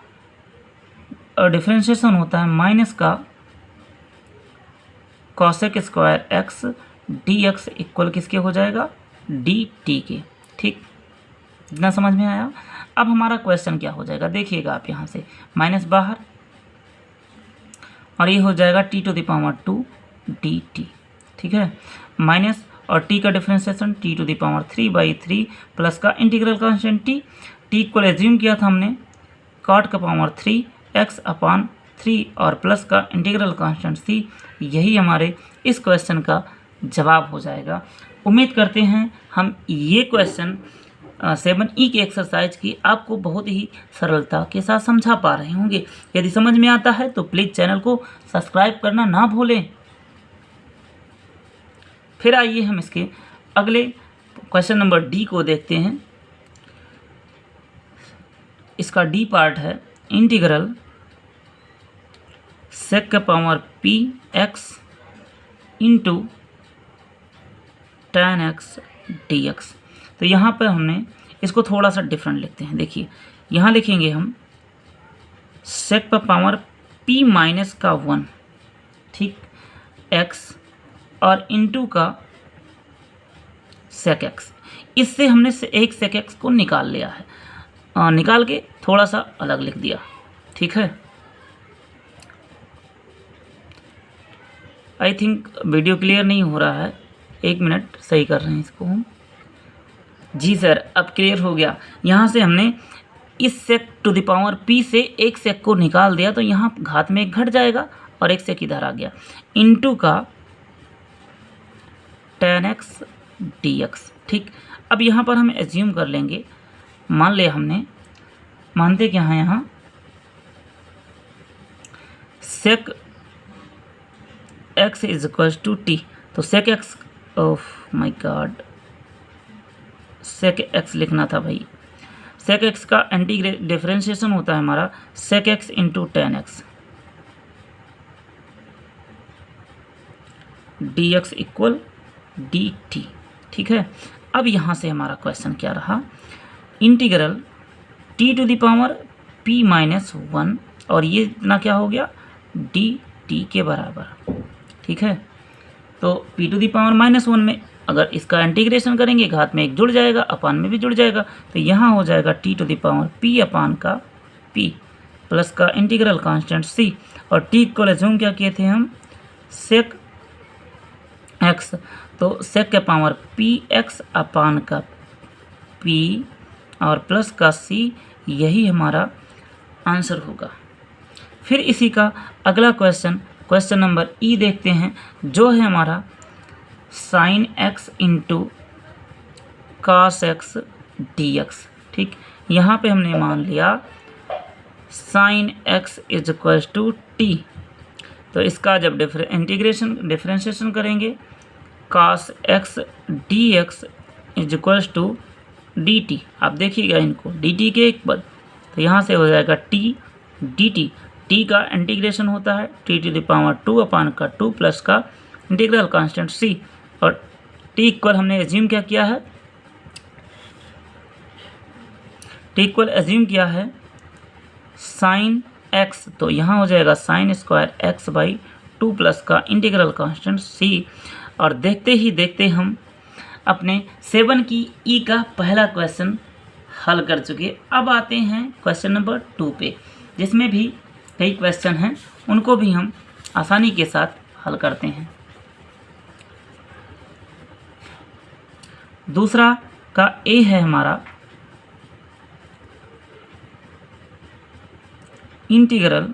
[SPEAKER 1] डिफरेंशिएशन होता है माइनस का cosec square x dx equal किसके हो जाएगा, dt के। ठीक, इतना समझ में आया। अब हमारा क्वेश्चन क्या हो जाएगा, देखिएगा आप, यहाँ से माइनस बाहर और ये हो जाएगा t to the power 2 dt। ठीक है, माइनस और t का differentiation t to the power 3/3 plus का integral constant t equal assume किया था हमने cot का पावर 3 x अपान 3 और प्लस का इंटीग्रल कांस्टेंट c, यही हमारे इस क्वेश्चन का जवाब हो जाएगा। उम्मीद करते हैं हम ये क्वेश्चन 7E की एक्सरसाइज की आपको बहुत ही सरलता के साथ समझा पा रहे होंगे। यदि समझ में आता है तो प्लीज़ चैनल को सब्सक्राइब करना ना भूलें। फिर आइए हम इसके अगले क्वेश्चन नंबर डी को देखते हैं। इसका डी पार्ट है इंटीग्रल सेक का power P x into tan x dx। तो यहाँ पर हमने इसको थोड़ा सा डिफरेंट लिखते हैं। देखिए यहाँ लिखेंगे हम सेक का पावर p माइनस का 1, ठीक, x और इंटू का सेक x। इससे हमने एक सेक x को निकाल लिया है, निकाल के थोड़ा सा अलग लिख दिया, ठीक है। आई थिंक वीडियो क्लियर नहीं हो रहा है, 1 मिनट सही कर रहे हैं इसको हम। जी सर, अब क्लियर हो गया। यहाँ से हमने इस सेक टू द पावर p से एक सेक को निकाल दिया, तो यहाँ घात में एक घट जाएगा और एक सेक इधर आ गया, इंटू का tan x dx, ठीक। अब यहाँ पर हम एज्यूम कर लेंगे, मान ले हमने, मानते क्या हैं यहाँ, sec x is equals to t। तो sec x, oh my God, sec x लिखना था भाई। सेक x का डिफरेंशिएशन होता है हमारा सेक x into tan x dx equal dt, ठीक है। अब यहाँ से हमारा क्वेश्चन क्या रहा, integral t to the power p minus 1 और ये इतना क्या हो गया dt के बराबर, ठीक है। तो p to the power minus 1 में अगर इसका इंटीग्रेशन करेंगे, घात में एक जुड़ जाएगा, अपान में भी जुड़ जाएगा, तो यहाँ हो जाएगा t to the power p upon का p प्लस का इंटीग्रल कांस्टेंट c, और t को एज्यूम क्या किए थे हम, सेक x, तो सेक के पावर px अपान का p और प्लस का c, यही हमारा आंसर होगा। फिर इसी का अगला क्वेश्चन नंबर ई देखते हैं, जो है हमारा sine x into cos x dx, ठीक। यहाँ पे हमने मान लिया sine x is equals to t, तो इसका जब डिफरेंशिएशन करेंगे, cos x dx is equals to dt। आप देखिएगा इनको dt के एक पद, तो यहाँ से हो जाएगा t dt, t का इंटीग्रेशन होता है t to the power 2 upon का 2 प्लस का इंटीग्रल कांस्टेंट c, और t इक्वल हमने एज्यूम क्या किया है, t इक्वल एज्यूम किया है साइन x, तो यहाँ हो जाएगा sine square x by 2 plus का इंटीग्रल कांस्टेंट c। और देखते ही देखते हम अपने 7 की ई का पहला क्वेश्चन हल कर चुके। अब आते हैं क्वेश्चन नंबर 2 पे, जिसमें भी कई क्वेश्चन हैं, उनको भी हम आसानी के साथ हल करते हैं। दूसरा का ए है हमारा इंटीग्रल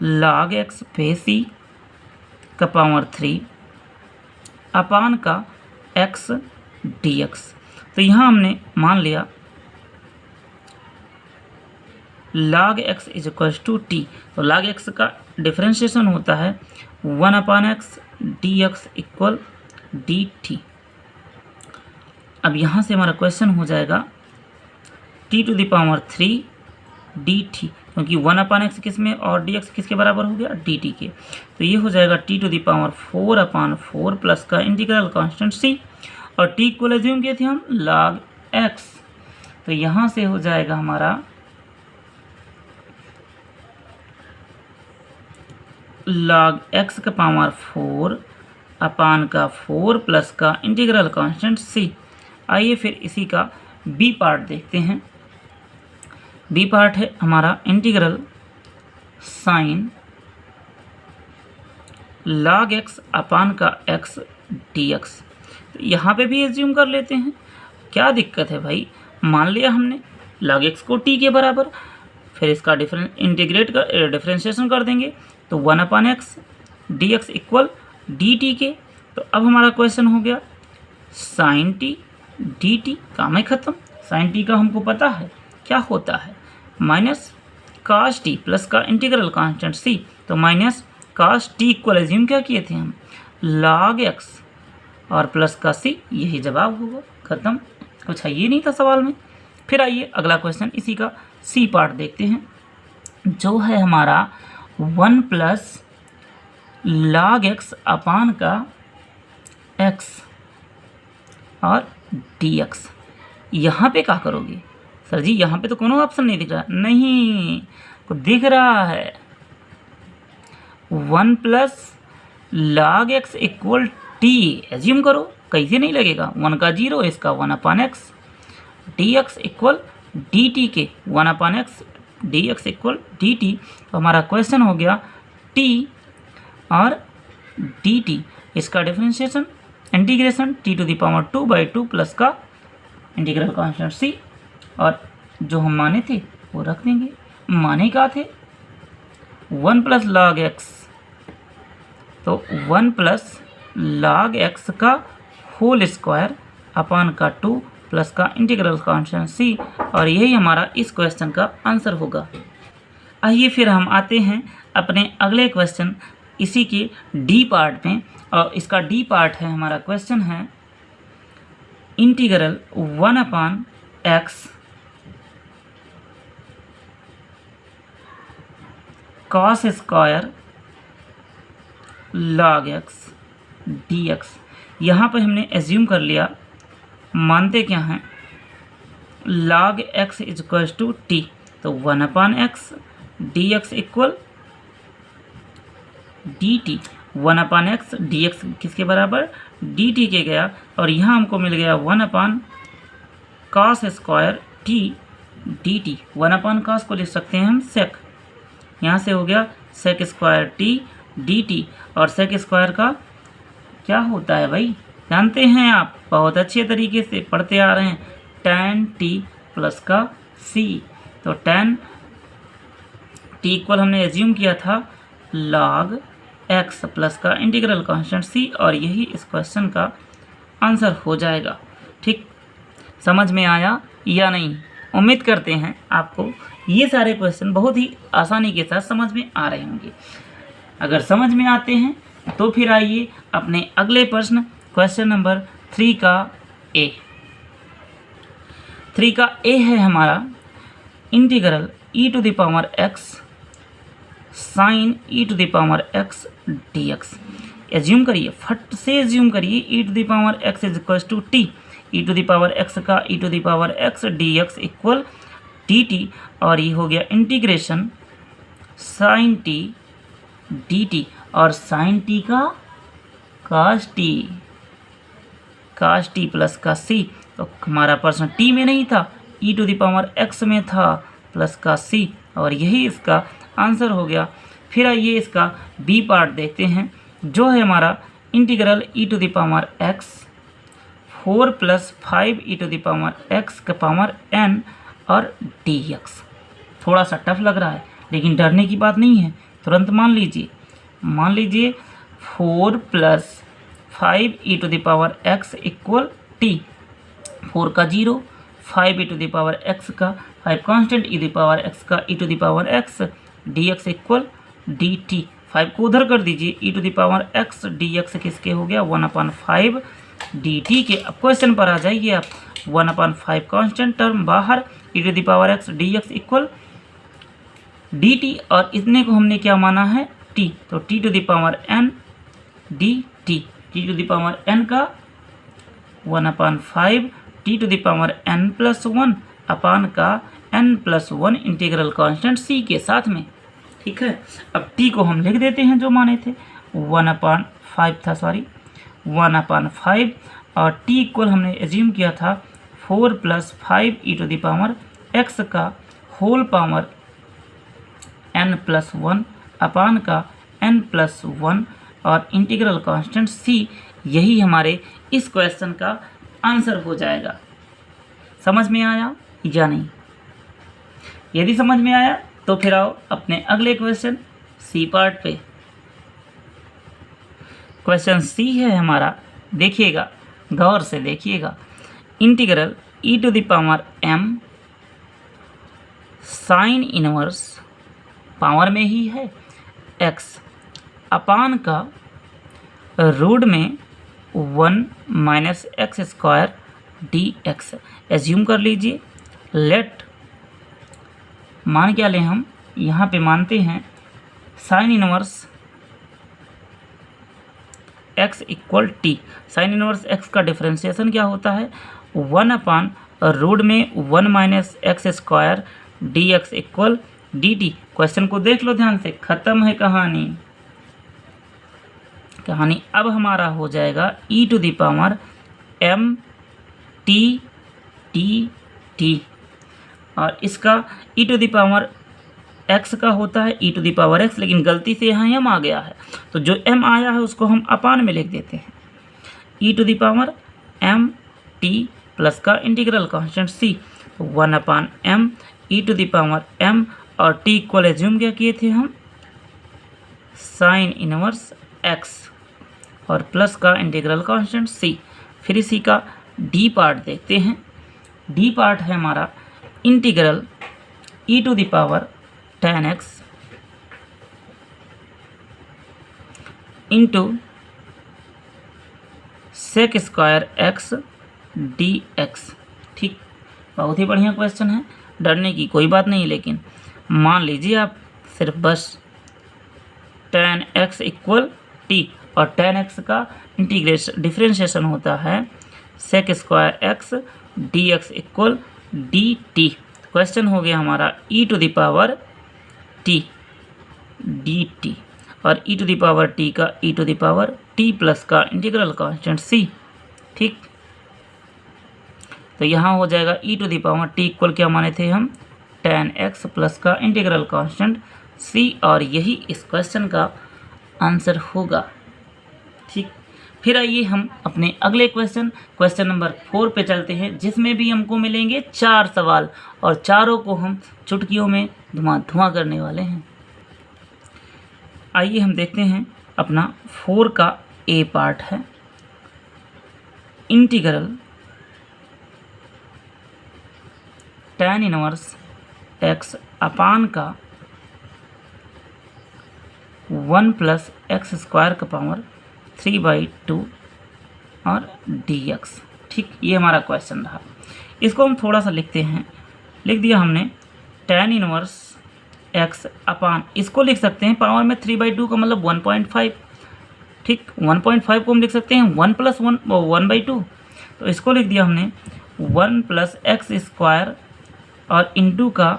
[SPEAKER 1] log x बेसी का पावर 3 अपान का x dx। तो यहाँ हमने मान लिया log x is equals to t, तो log x का डिफरेंशिएशन होता है 1 upon x dx equal dt। अब यहाँ से हमारा क्वेश्चन हो जाएगा t to the power 3 dt, क्योंकि 1 अपान x किस में और dx किसके बराबर हो गया, dt के। तो ये हो जाएगा t to the power 4 upon 4 plus का इंटीग्रल कांस्टेंट c, और t को एज्यूम किए थे हम log x, तो यहाँ से हो जाएगा हमारा log x का पावर 4 अपान का 4 प्लस का इंटीग्रल कांस्टेंट c। आइए फिर इसी का बी पार्ट देखते हैं। बी पार्ट है हमारा integral sign log x upon का x dx। तो यहाँ पे भी एज्यूम कर लेते हैं, क्या दिक्कत है भाई, मान लिया हमने log x को t के बराबर, फिर इसका डिफरेंशिएशन कर देंगे तो 1/x dx इक्वल dt के। तो अब हमारा क्वेश्चन हो गया sin t dt, काम है ख़त्म। sin t का हमको पता है क्या होता है, माइनस cos t प्लस का इंटीग्रल कांस्टेंट c, तो minus cos t equal assume क्या किए थे हम, log x और प्लस का c, यही जवाब होगा, ख़त्म। कुछ है ये नहीं था सवाल में। फिर आइए अगला क्वेश्चन इसी का सी पार्ट देखते हैं, जो है हमारा 1 प्लस log x अपान का x और dx। यहाँ पे क्या करोगे सर जी, यहाँ पे तो कोनो ऑप्शन नहीं दिख रहा, नहीं को दिख रहा है 1 plus log x equal t, assume करो, कैसे नहीं लगेगा, 1 का 0, इसका 1/x dx इक्वल dt के 1/x dx इक्वल dt। तो हमारा क्वेश्चन हो गया t और dt, इसका डिफरेंशिएशन इंटीग्रेशन t⁻2/2 प्लस का इंटीग्रल कांस्टेंट c, और जो हम माने थे वो रख देंगे। माने क्या थे, 1 प्लस log x, तो 1 प्लस log x का होल स्क्वायर अपान का 2 प्लस का इंटीग्रल कांस्टेंट c, और यही हमारा इस क्वेश्चन का आंसर होगा। आइए फिर हम आते हैं अपने अगले क्वेश्चन इसी के डी पार्ट में, और इसका डी पार्ट है, हमारा क्वेश्चन है integral 1/x cos square log x dx। यहाँ पर हमने एज्यूम कर लिया, मानते क्या हैं, log x equals to t, तो 1/x dx equal dt, 1/x dx किसके बराबर, dt के गया, और यहाँ हमको मिल गया 1/cos square t dt। 1/cos को लिख सकते हैं हम sec, यहाँ से हो गया sec स्क्वायर t dt, और sec स्क्वायर का क्या होता है भाई, जानते हैं आप, बहुत अच्छे तरीके से पढ़ते आ रहे हैं, tan t प्लस का c, तो tan t इक्वल हमने एज्यूम किया था log x प्लस का इंटीग्रल कांस्टेंट c, और यही इस क्वेश्चन का आंसर हो जाएगा। ठीक, समझ में आया या नहीं, उम्मीद करते हैं आपको ये सारे क्वेश्चन बहुत ही आसानी के साथ समझ में आ रहे होंगे। अगर समझ में आते हैं तो फिर आइए अपने अगले प्रश्न, क्वेश्चन नंबर 3 का ए। 3 का ए है हमारा integral e⁻x sin e⁻x dx। Assume करिए, फट से एज्यूम करिए, e⁻x is equal to t, e⁻x का e⁻x dx इक्वल dt, और ये हो गया इंटीग्रेशन sin t dt, और sin t का cos t प्लस का c, तो हमारा प्रश्न t में नहीं था, e⁻x में था प्लस का c, और यही इसका आंसर हो गया। फिर आइए इसका बी पार्ट देखते हैं, जो है हमारा इंटीग्रल e⁻x 4 प्लस 5e⁻x का पावर n और dx। थोड़ा सा टफ लग रहा है, लेकिन डरने की बात नहीं है, तुरंत मान लीजिए 4 प्लस 5e⁻x इक्वल t, 4 का 0, 5e⁻x का 5 कांस्टेंट e⁻x का e⁻x dx इक्वल dt। 5 को उधर कर दीजिए, e⁻x dx किसके हो गया 1/5 dt के। अब क्वेश्चन पर आ जाइए आप, 1/5 कांस्टेंट टर्म बाहर, e⁻x dx इक्वल dt, और इतने को हमने क्या माना है t, तो t⁻n dt, t⁻n का 1/5 t⁻n प्लस 1 अपान का n+1 इंटीग्रल कांस्टेंट c के साथ में। ठीक है, अब t को हम लिख देते हैं जो माने थे, 1/5 था, 1/5, और t इक्वल हमने एज्यूम किया था 4 प्लस 5e⁻x का होल पावर n+1 अपान का n+1 और इंटीग्रल कांस्टेंट c, यही हमारे इस क्वेश्चन का आंसर हो जाएगा। समझ में आया या नहीं? यदि समझ में आया तो फिर आओ अपने अगले क्वेश्चन सी पार्ट पे। क्वेश्चन सी है हमारा, देखिएगा गौर से देखिएगा। Integral e to the power m sine inverse power में ही है x अपान का रूट में 1 minus x square D x. Assume कर लीजिए, लेट मान क्या लें हम, यहाँ पे मानते हैं sign inverse x equal T. Sign inverse x का डिफरेंशिएशन क्या होता है, 1 अपान रूट में 1 minus x square D x equal d t. Question को देख लो ध्यान से, खत्म है कहानी। अब हमारा हो जाएगा e to the power m t t t, और इसका e to the power x का होता है e to the power x, लेकिन गलती से यहाँ m आ गया है, तो जो m आया है उसको हम अपान में लिख देते हैं। e to the power m t plus का integral constant c, 1 upon m e to the power m, और t इक्वल एज्यूम क्या किए थे हम, साइन इनवर्स x, और प्लस का इंटीग्रल कांस्टेंट c। फिर इसी का डी पार्ट देखते हैं। डी पार्ट है हमारा integral e to the power tan x into sec square x d x. ठीक, बहुत ही बढ़िया क्वेश्चन है, डरने की कोई बात नहीं। लेकिन मान लीजिए आप सिर्फ बस tan x इक्वल टी, और tan x का इंटीग्रेशन डिफरेंशिएशन होता है sec square x d x equal d t. Question हो गया हमारा e to the power t d t, और e to the power t का e to the power t plus का integral constant c। ठीक, तो यहाँ हो जाएगा e to the power t equal क्या माने थे हम, tan x प्लस का इंटीग्रल कांस्टेंट c, और यही इस क्वेश्चन का आंसर होगा। ठीक, फिर आइए हम अपने अगले क्वेश्चन नंबर 4 पे चलते हैं, जिसमें भी हमको मिलेंगे 4 सवाल, और चारों को हम चुटकियों में धुआं करने वाले हैं। आइए हम देखते हैं अपना 4 का ए पार्ट है, integral tan inverse x upon का 1 प्लस एक्स स्क्वायर का पावर 3/2 और dx। ठीक, ये हमारा क्वेश्चन रहा। इसको हम थोड़ा सा लिखते हैं, लिख दिया हमने tan इनवर्स x अपान, इसको लिख सकते हैं पावर में 3/2 का मतलब 1.5। ठीक, 1.5 को हम लिख सकते हैं 1 प्लस 1/2, तो इसको लिख दिया हमने 1 प्लस एक्स स्क्वायर और इंटू का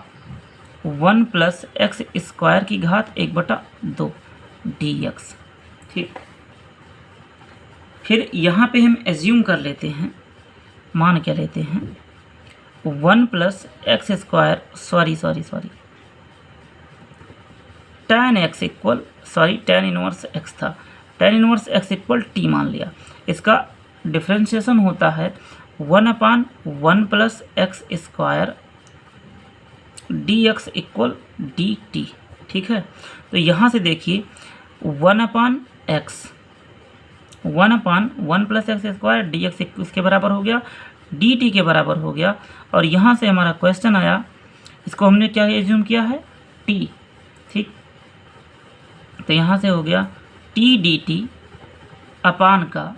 [SPEAKER 1] 1 प्लस एक्स स्क्वायर की घात 1/2 dx। ठीक, फिर यहाँ पे हम एज्यूम कर लेते हैं, मान क्या लेते हैं, 1 plus x square tan x equal tan inverse x था, tan inverse x equal t मान लिया। इसका डिफरेंशिएशन होता है 1 अपान 1 plus x square dx equal dt। ठीक है, तो यहाँ से देखिए 1 अपान 1 प्लस एक्स स्क्वायर dx इसके बराबर हो गया, dt के बराबर हो गया, और यहाँ से हमारा क्वेश्चन आया, इसको हमने क्या एज्यूम किया है, t। ठीक, तो यहाँ से हो गया t dt अपान का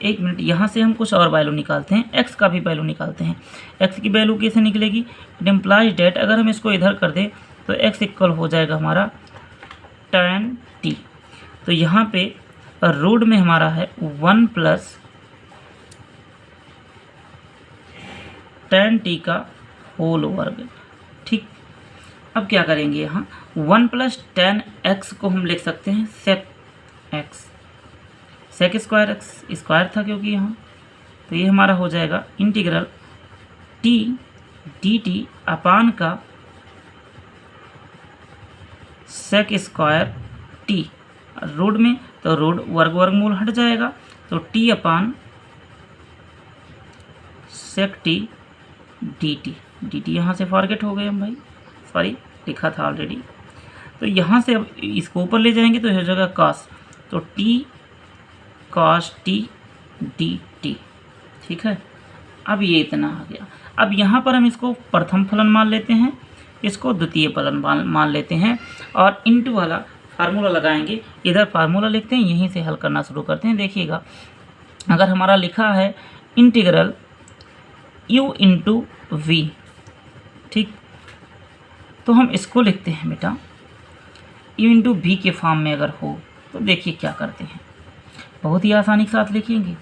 [SPEAKER 1] 1 मिनट, यहाँ से हम कुछ और वैल्यू निकालते हैं, x का भी वैल्यू निकालते हैं। x की वैल्यू कैसे निकलेगी, इट इम्प्लाइज डेट, अगर हम इसको इधर कर दें तो x इक्वल हो जाएगा हमारा tan t। तो यहाँ पे रूट में हमारा है 1 प्लस tan t का होल वर्ग। ठीक, अब क्या करेंगे, यहाँ 1 प्लस tan x को हम लिख सकते हैं sec x, sec square x square था क्योंकि यहाँ, तो ये हमारा हो जाएगा इंटीग्रल t dt अपान का सेक स्क्वायर t, रूट में तो रूट वर्गमूल हट जाएगा, तो t अपान सेक t dt। डी टी यहाँ से फॉरगेट हो गए हम भाई, सॉरी लिखा था ऑलरेडी। तो यहाँ से अब इसको ऊपर ले जाएंगे तो हो जाएगा कॉस, तो T cos t d T, ठीक है। अब ये इतना आ गया। अब यहाँ पर हम इसको प्रथम फलन मान लेते हैं, इसको द्वितीय फलन मान लेते हैं और इंटू वाला फार्मूला लगाएंगे। इधर फार्मूला लिखते हैं, यहीं से हल करना शुरू करते हैं। देखिएगा, अगर हमारा लिखा है इंटीग्रल u इंटू वी, ठीक, तो हम इसको लिखते हैं बेटा u इंटू वी के फॉर्म में अगर हो तो देखिए क्या करते हैं, बहुत ही आसानी के साथ लिखेंगे।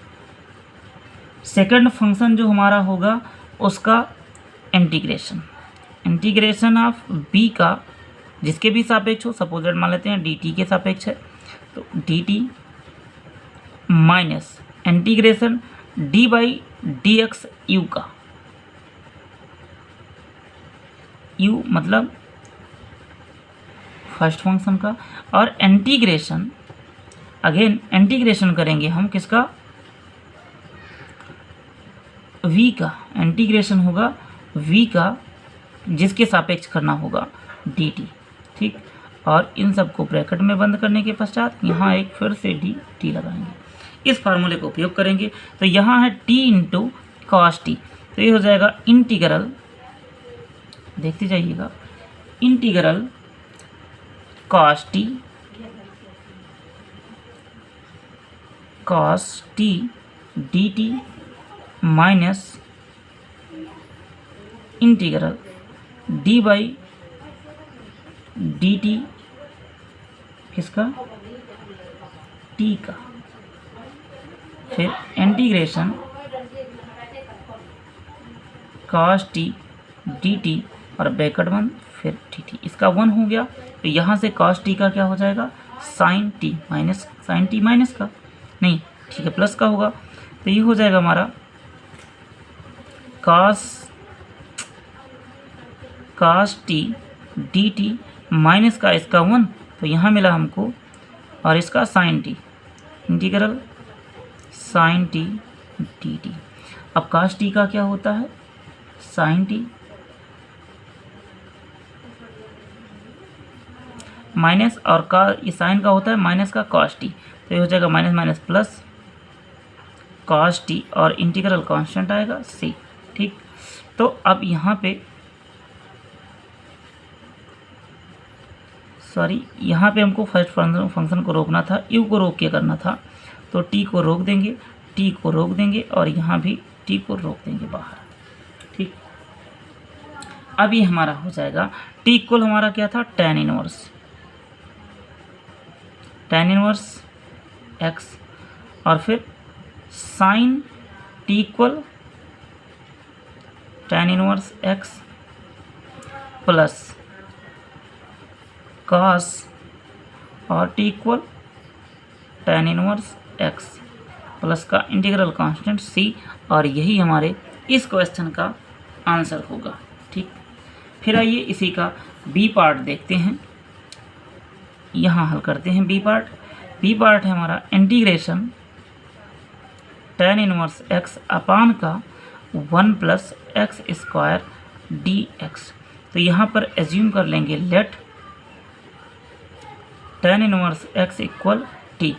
[SPEAKER 1] सेकंड फंक्शन जो हमारा होगा उसका इंटीग्रेशन ऑफ b का, जिसके भी सापेक्ष हो, सपोजेड मान लेते हैं dt के सापेक्ष है, तो dt minus integration d by D x you का, u मतलब फर्स्ट फंक्शन का, और इंटीग्रेशन अगेन इंटीग्रेशन करेंगे हम किसका, v का, इंटीग्रेशन होगा v का जिसके सापेक्ष करना होगा dt, ठीक। और इन सबको ब्रैकेट में बंद करने के पश्चात यहाँ एक फिर से dt लगाएंगे, इस फार्मूले का उपयोग करेंगे। तो यहाँ है t इंटू कॉस टी, तो ये हो जाएगा इंटीग्रल, देखते जाइएगा, integral cos t d t minus integral D by D T किसका, टी का, फिर integration cos t d t और ब्रैकेट बंद, फिर टी टी, इसका 1 हो गया। तो यहाँ से कॉस टी का क्या हो जाएगा, साइन टी माइनस का, नहीं ठीक है प्लस का होगा, तो ये हो जाएगा हमारा cos t d t minus का इसका 1, तो यहाँ मिला हमको, और इसका sine t, integral sine t d t. अब कॉस टी का क्या होता है, साइन टी माइनस, और का ये साइन का होता है माइनस का कॉस टी, तो ये हो जाएगा minus minus plus cos T, और इंटीग्रल कांस्टेंट आएगा सी, ठीक। तो अब यहाँ पे यहाँ पे हमको फर्स्ट फंक्शन को रोकना था, यू को रोक के करना था, तो टी को रोक देंगे और यहाँ भी टी को रोक देंगे बाहर, ठीक। अब ये हमारा हो जाएगा टी इक्वल हमारा क्या था, tan इनवर्स एक्स, और फिर sine t equal tan inverse x plus cos और t equal tan inverse x plus का इंटीग्रल कांस्टेंट सी, और यही हमारे इस क्वेश्चन का आंसर होगा, ठीक। फिर आइए इसी का बी पार्ट देखते हैं, यहाँ हल करते हैं बी पार्ट है हमारा integration tan inverse x upon का 1 plus x square D x. तो यहाँ पर एज्यूम कर लेंगे let tan inverse x equal t,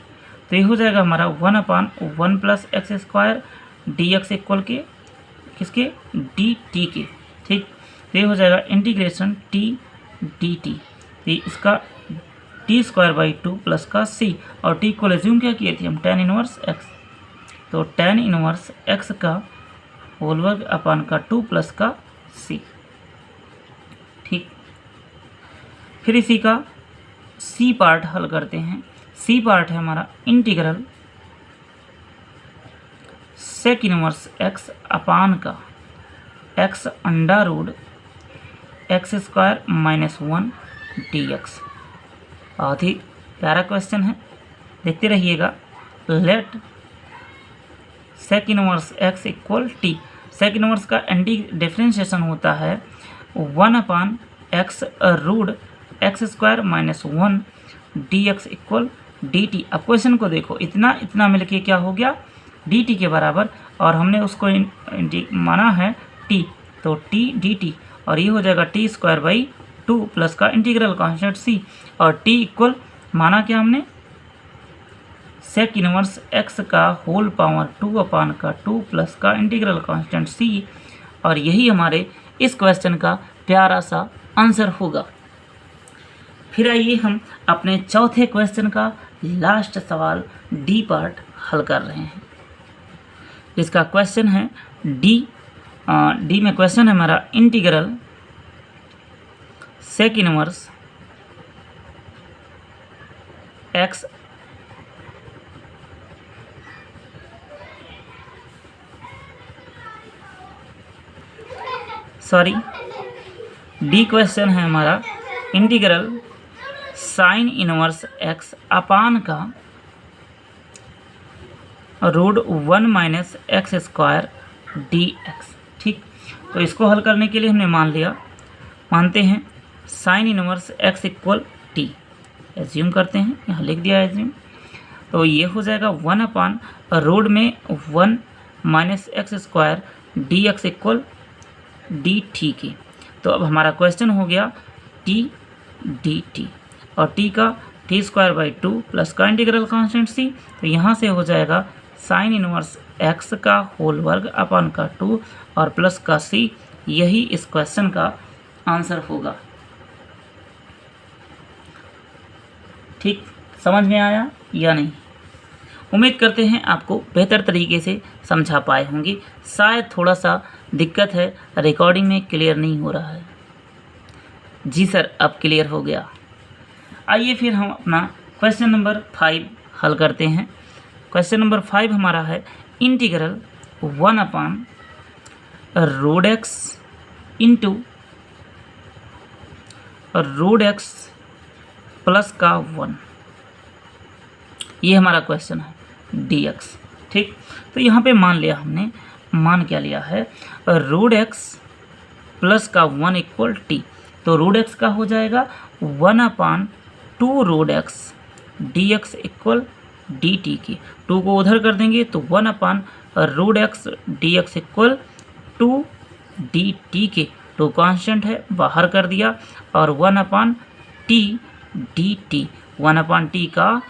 [SPEAKER 1] तो ये हो जाएगा हमारा 1/1 plus x square D x equal के किसके, डी टी के, ठीक। तो ये हो जाएगा इंटीग्रेशन टी डी टी, तो इसका टी स्क्वायर बाई 2 प्लस का सी, और टी को एज्यूम क्या किए थे हम, tan इनवर्स एक्स, तो tan इनवर्स एक्स का होल वर्ग अपान का 2 प्लस का सी, ठीक। फिर इसी का सी पार्ट हल करते हैं। सी पार्ट है हमारा integral sec inverse x upon का x under root x square minus 1 d x. बहुत ही प्यारा क्वेश्चन है, देखते रहिएगा। Let sec inverse x equal t, sec inverse का एंटी डिफ्रेंशिएशन होता है 1/x root x square minus 1 d x equal d t. अब क्वेश्चन को देखो, इतना मिलके क्या हो गया, डी टी के बराबर, और हमने उसको माना है टी, तो तो टी डी टी, और ये हो जाएगा t² प्लस का इंटीग्रल कांस्टेंट c, और t इक्वल माना क्या हमने सेक इनवर्स x का होल पावर 2/2 प्लस का इंटीग्रल कांस्टेंट c, और यही हमारे इस क्वेश्चन का प्यारा सा आंसर होगा। फिर आइए हम अपने चौथे क्वेश्चन का लास्ट सवाल डी पार्ट हल कर रहे हैं, जिसका क्वेश्चन है डी में क्वेश्चन है हमारा integral sec inverse x d question है हमारा integral sine inverse x upon का रूट 1 - x² dx। ठीक, तो इसको हल करने के लिए हमने मानते हैं sign inverse x equal t, assume करते हैं, यहाँ लिख दिया एज्यूम। तो ये हो जाएगा 1/रूट में 1 - x² dx इक्वल dt की। तो अब हमारा क्वेश्चन हो गया t dt, और t का t² प्लस का इंटीग्रल कांस्टेंट c, तो यहाँ से हो जाएगा साइन इनवर्स x का होल वर्ग अपन का 2 और प्लस का c, यही इस क्वेश्चन का आंसर होगा। ठीक, समझ में आया या नहीं? उम्मीद करते हैं आपको बेहतर तरीके से समझा पाए होंगे। शायद थोड़ा सा दिक्कत है, रिकॉर्डिंग में क्लियर नहीं हो रहा है। जी सर, अब क्लियर हो गया। आइए फिर हम अपना क्वेश्चन नंबर 5 हल करते हैं। क्वेश्चन नंबर 5 हमारा है इंटीग्रल 1/रूट x into root x plus का 1, ये हमारा क्वेश्चन है dx। ठीक, तो यहाँ पे मान लिया हमने, मान क्या लिया है, रूट x प्लस का 1 इक्वल t, तो रूट x का हो जाएगा 1/2 root x dx equal dt की। 2 को उधर कर देंगे तो 1/रूट x dx इक्वल 2 dt के। 2 कांस्टेंट है, बाहर कर दिया, और 1/t dt, 1/t का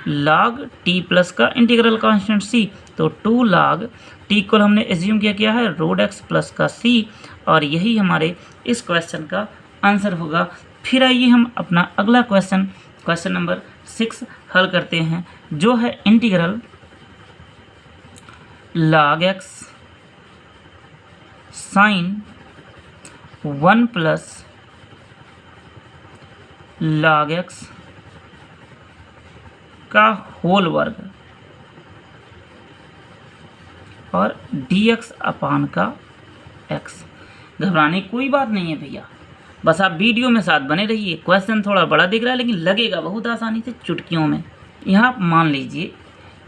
[SPEAKER 1] log t प्लस का इंटीग्रल कांस्टेंट c, तो 2 log t इक्वल हमने एज्यूम किया है रूट x प्लस का c, और यही हमारे इस क्वेश्चन का आंसर होगा। फिर आइए हम अपना अगला क्वेश्चन नंबर 6 हल करते हैं, जो है integral log x sine 1 plus log x का होल वर्ग और dx अपान का x। घबराने कोई बात नहीं है भैया, बस आप वीडियो में साथ बने रहिए। क्वेश्चन थोड़ा बड़ा दिख रहा है लेकिन लगेगा बहुत आसानी से चुटकियों में। यहाँ मान लीजिए,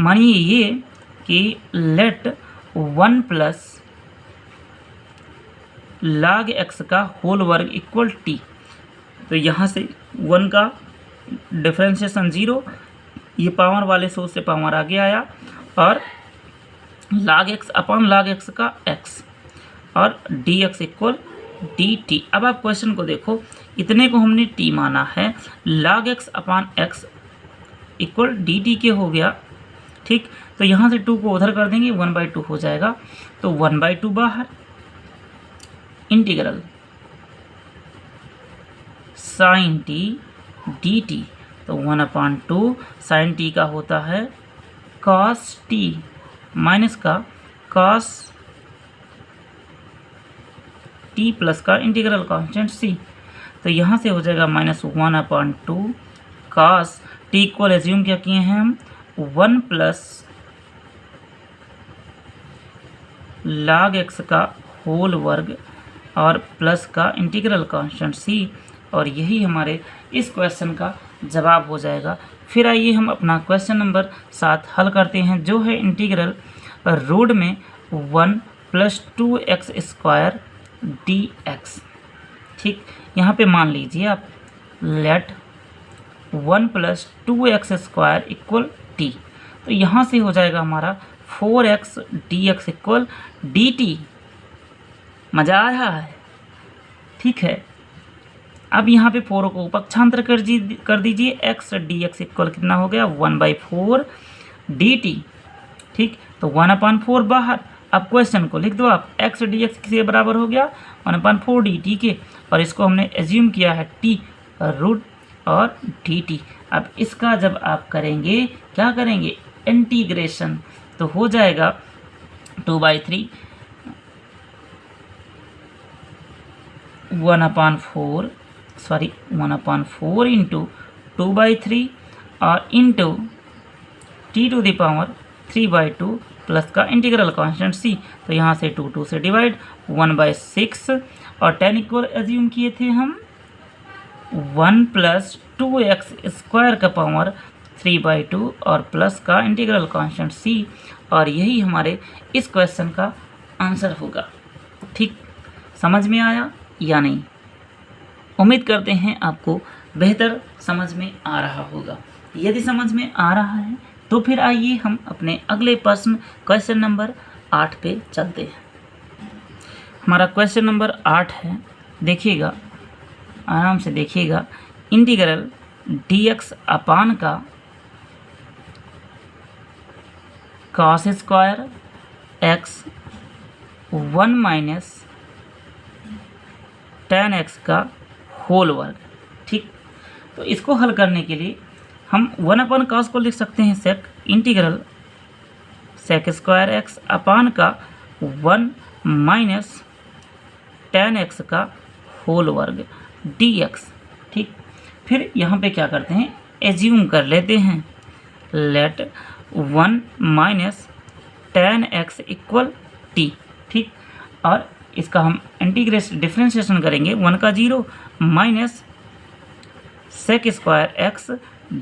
[SPEAKER 1] मानिए ये कि लेट 1 प्लस log x का होल वर्ग इक्वल t, तो यहाँ से 1 का डिफरेंशिएशन 0, ये पावर वाले सोर्स से पावर आगे आया, और log x upon log x का x, और dx इक्वल dt। अब आप क्वेश्चन को देखो, इतने को हमने t माना है, log x upon x equal dt के हो गया। ठीक, तो यहाँ से 2 को उधर कर देंगे, 1/2 हो जाएगा, तो 1/2 बाहर, इंटीग्रल साइन t dt, तो 1/2 साइन t का होता है cos t माइनस का cos t प्लस का इंटीग्रल कांस्टेंट c, तो यहाँ से हो जाएगा -1/2 cos t इक्वल एज्यूम क्या किए हैं हम 1 प्लस log x का होल वर्ग और प्लस का इंटीग्रल कांस्टेंट c, और यही हमारे इस क्वेश्चन का जवाब हो जाएगा। फिर आइए हम अपना क्वेश्चन नंबर 7 हल करते हैं, जो है इंटीग्रल रूट में 1 प्लस 2x² dx। ठीक, यहाँ पे मान लीजिए आप late 1 plus 2x² equal t, तो यहाँ से हो जाएगा हमारा 4x dx इक्वल dt। मज़ा आ रहा है? ठीक है, अब यहाँ पे 4 को पक्षांतर कर दीजिए। एक्स डी एक्स इक्वल कितना हो गया 1/4 dt। ठीक, तो 1/4 बाहर। अब क्वेश्चन को लिख दो आप, एक्स डी एक्स किसके बराबर हो गया 1/4 dt के, और इसको हमने एज्यूम किया है t रूट और dt। अब इसका जब आप करेंगे, क्या करेंगे, इंटीग्रेशन, तो हो जाएगा 2/3 1/4 इंटू 2/3 और इंटू t⁻³ प्लस का इंटीग्रल कांस्टेंट c, तो यहाँ से 2 से डिवाइड 1/6 और 10 इक्वल एज्यूम किए थे हम 1 + 2x² का पावर 3/2 और प्लस का इंटीग्रल कांस्टेंट c, और यही हमारे इस क्वेश्चन का आंसर होगा। ठीक, समझ में आया या नहीं? उम्मीद करते हैं आपको बेहतर समझ में आ रहा होगा। यदि समझ में आ रहा है तो फिर आइए हम अपने अगले प्रश्न क्वेश्चन नंबर 8 पे चलते हैं। हमारा क्वेश्चन नंबर 8 है, देखिएगा, आराम से देखिएगा। इंटीग्रल dx अपान का cos square x 1 minus tan x का होल वर्ग। ठीक, तो इसको हल करने के लिए हम 1/cos को लिख सकते हैं सेक इंटीग्रल सेक स्क्वायर एक्स अपान का 1 माइनस tan x का होल वर्ग dx। ठीक, फिर यहाँ पे क्या करते हैं, एज्यूम कर लेते हैं, let 1 minus tan x equal t। ठीक, और इसका हम इंटीग्रेशन डिफ्रेंशिएशन करेंगे, 1 का 0 minus sec square x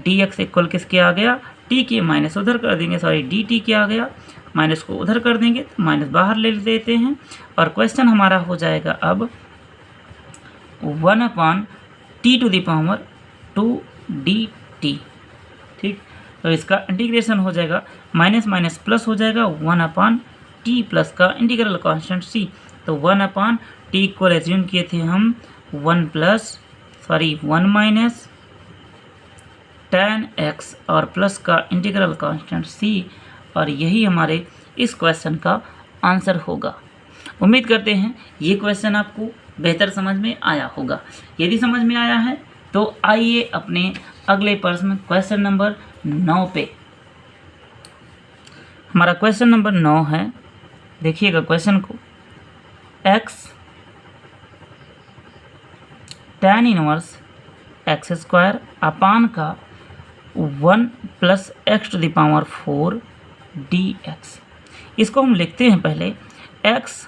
[SPEAKER 1] dx equal किसके आ गया, t के, माइनस उधर कर देंगे, सॉरी dt के आ गया, माइनस को उधर कर देंगे, तो माइनस बाहर ले देते हैं, और क्वेश्चन हमारा हो जाएगा अब 1/t⁻² dt। ठीक, तो इसका इंटीग्रेशन हो जाएगा, माइनस माइनस प्लस हो जाएगा, 1/t प्लस का इंटीग्रल कांस्टेंट c, तो 1/t इक्वल एज्यूम किए थे हम 1 माइनस tan x और प्लस का इंटीग्रल कांस्टेंट c, और यही हमारे इस क्वेश्चन का आंसर होगा। उम्मीद करते हैं ये क्वेश्चन आपको बेहतर समझ में आया होगा। यदि समझ में आया है तो आइए अपने अगले प्रश्न क्वेश्चन नंबर 9 पे। हमारा क्वेश्चन नंबर 9 है, देखिएगा क्वेश्चन को, x tan इनवर्स x² अपान का 1 + x⁴ dx। इसको हम लिखते हैं पहले, x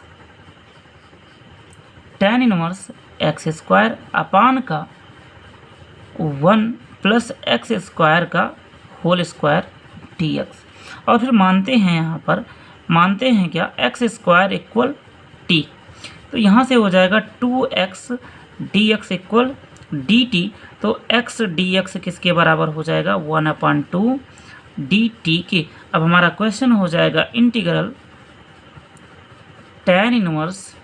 [SPEAKER 1] tan इनवर्स x² अपान का 1 + x² का होल स्क्वायर dx, और फिर मानते हैं, यहाँ पर मानते हैं क्या, x² इक्वल t, तो यहाँ से हो जाएगा 2x dx इक्वल dt, तो x dx किसके बराबर हो जाएगा 1/2 dt के। अब हमारा क्वेश्चन हो जाएगा integral tan inverse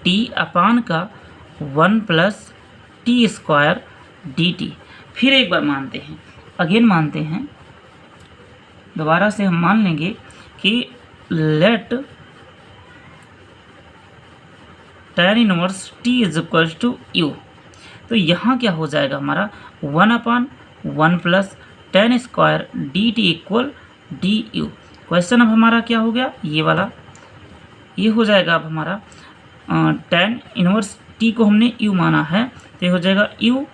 [SPEAKER 1] t upon का 1 + t² dt। फिर एक बार मानते हैं, अगेन मानते हैं, दोबारा से हम मान लेंगे कि let tan inverse t = u, तो यहाँ क्या हो जाएगा हमारा 1/1 + tan² dt equal du। Question अब हमारा क्या हो गया, ये वाला, ये हो जाएगा अब हमारा tan इनवर्स t को हमने u माना है, तो ये हो जाएगा u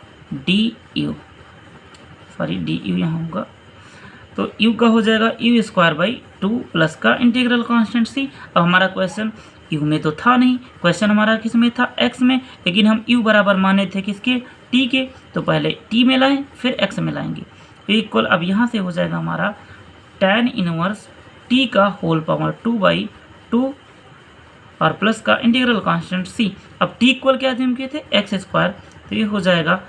[SPEAKER 1] du, सॉरी du यहाँ होगा, तो u का हो जाएगा u² प्लस का इंटीग्रल कांस्टेंट c। अब हमारा क्वेश्चन u में तो था नहीं, क्वेश्चन हमारा किस में था, x में, लेकिन हम u बराबर माने थे किसके, t के, तो पहले t में लाएं फिर x में लाएंगे, तो इक्वल अब यहाँ से हो जाएगा हमारा tan इनवर्स t का होल पावर 2/2 और प्लस का इंटीग्रल कांस्टेंट c। अब t इक्वल क्या एज्यूम किए थे, x², तो ये हो जाएगा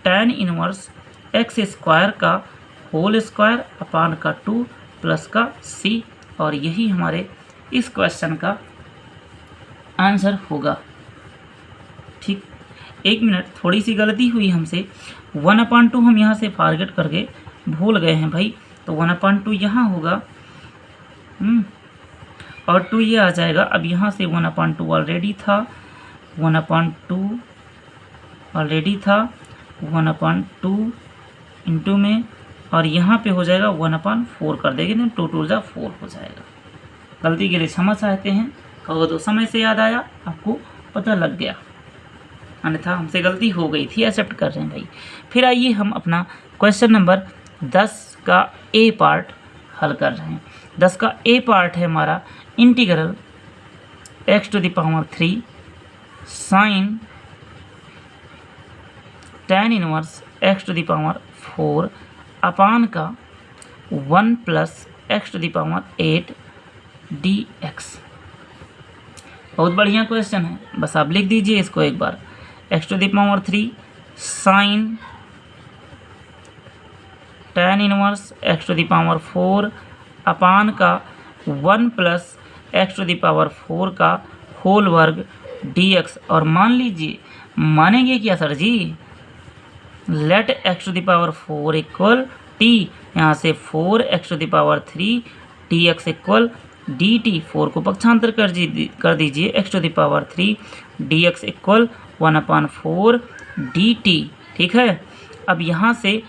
[SPEAKER 1] tan इनवर्स x² का होल स्क्वायर अपान का 2 प्लस का c, और यही हमारे इस क्वेश्चन का आंसर होगा। ठीक, 1 मिनट, थोड़ी सी गलती हुई हमसे। 1/2 हम यहाँ से फारगेट करके भूल गए हैं भाई, तो 1/2 यहाँ होगा और 2 ये आ जाएगा। अब यहाँ से 1/2 ऑलरेडी था, 1/2 ऑलरेडी था, 1/2 इंटू में, और यहाँ पे हो जाएगा 1/4 कर देंगे, तो 2 2 4 हो जाएगा। गलती के लिए क्षमा चाहते हैं, कहो तो समय से याद आया, आपको पता लग गया, अन्यथा हमसे गलती हो गई थी, एक्सेप्ट कर रहे हैं भाई। फिर आइए हम अपना क्वेश्चन नंबर 10 का ए पार्ट हल कर रहे हैं। 10 का ए पार्ट है हमारा integral x⁻³ sine tan inverse x⁴ upon का 1 + x⁸ dx। बहुत बढ़िया क्वेश्चन है, बस आप लिख दीजिए इसको एक बार। x⁻³ sine tan inverse x⁴ upon का 1 + x⁴ का होल वर्ग dx। और मान लीजिए, मानेंगे क्या सर जी, लेट x⁴ इक्वल t, यहाँ से 4x⁴ dx इक्वल dt। 4 को पक्षांतर कर दीजिए, x⁴ dx इक्वल 1/4 dt। ठीक है, अब यहाँ से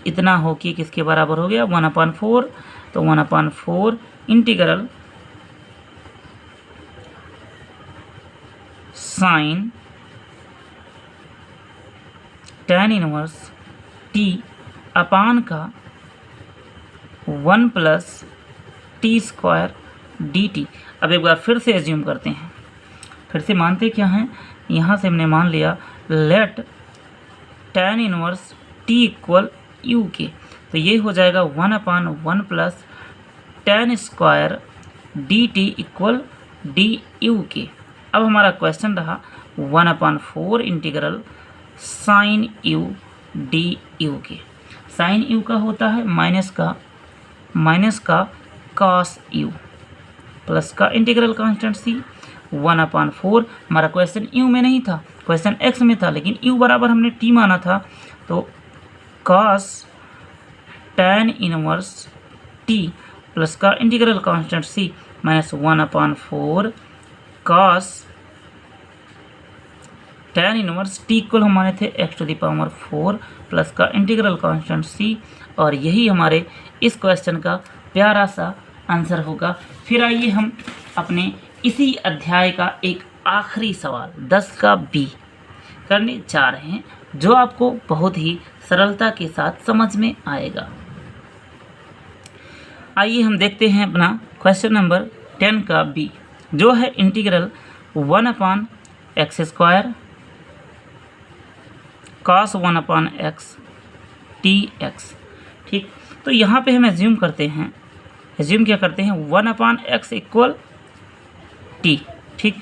[SPEAKER 1] इतना हो कि किसके बराबर हो गया, 1/4, तो 1/4 integral sine tan inverse t upon का 1 + t² dt। अब एक बार फिर से एज्यूम करते हैं, फिर से मानते क्या हैं, यहाँ से हमने मान लिया let tan inverse t equal u के, तो ये हो जाएगा 1/1 + tan² dt इक्वल du के। अब हमारा क्वेश्चन रहा 1/4 इंटीग्रल साइन u du के। साइन u का होता है माइनस का कॉस u प्लस का इंटीग्रल कांस्टेंट c 1/4। हमारा क्वेश्चन u में नहीं था, क्वेश्चन x में था, लेकिन u बराबर हमने t माना था, तो cos tan inverse t plus का integral constant c minus 1/4 cos tan inverse t equal हम माने थे x⁴ प्लस का इंटीग्रल कांस्टेंट c, और यही हमारे इस क्वेश्चन का प्यारा सा आंसर होगा। फिर आइए हम अपने इसी अध्याय का एक आखिरी सवाल 10 का बी करने जा रहे हैं, जो आपको बहुत ही सरलता के साथ समझ में आएगा। आइए हम देखते हैं अपना क्वेश्चन नंबर 10 का बी, जो है integral 1/x² cos 1/x dx। ठीक, तो यहाँ पे हम एज्यूम क्या करते हैं 1/x इक्वल t। ठीक,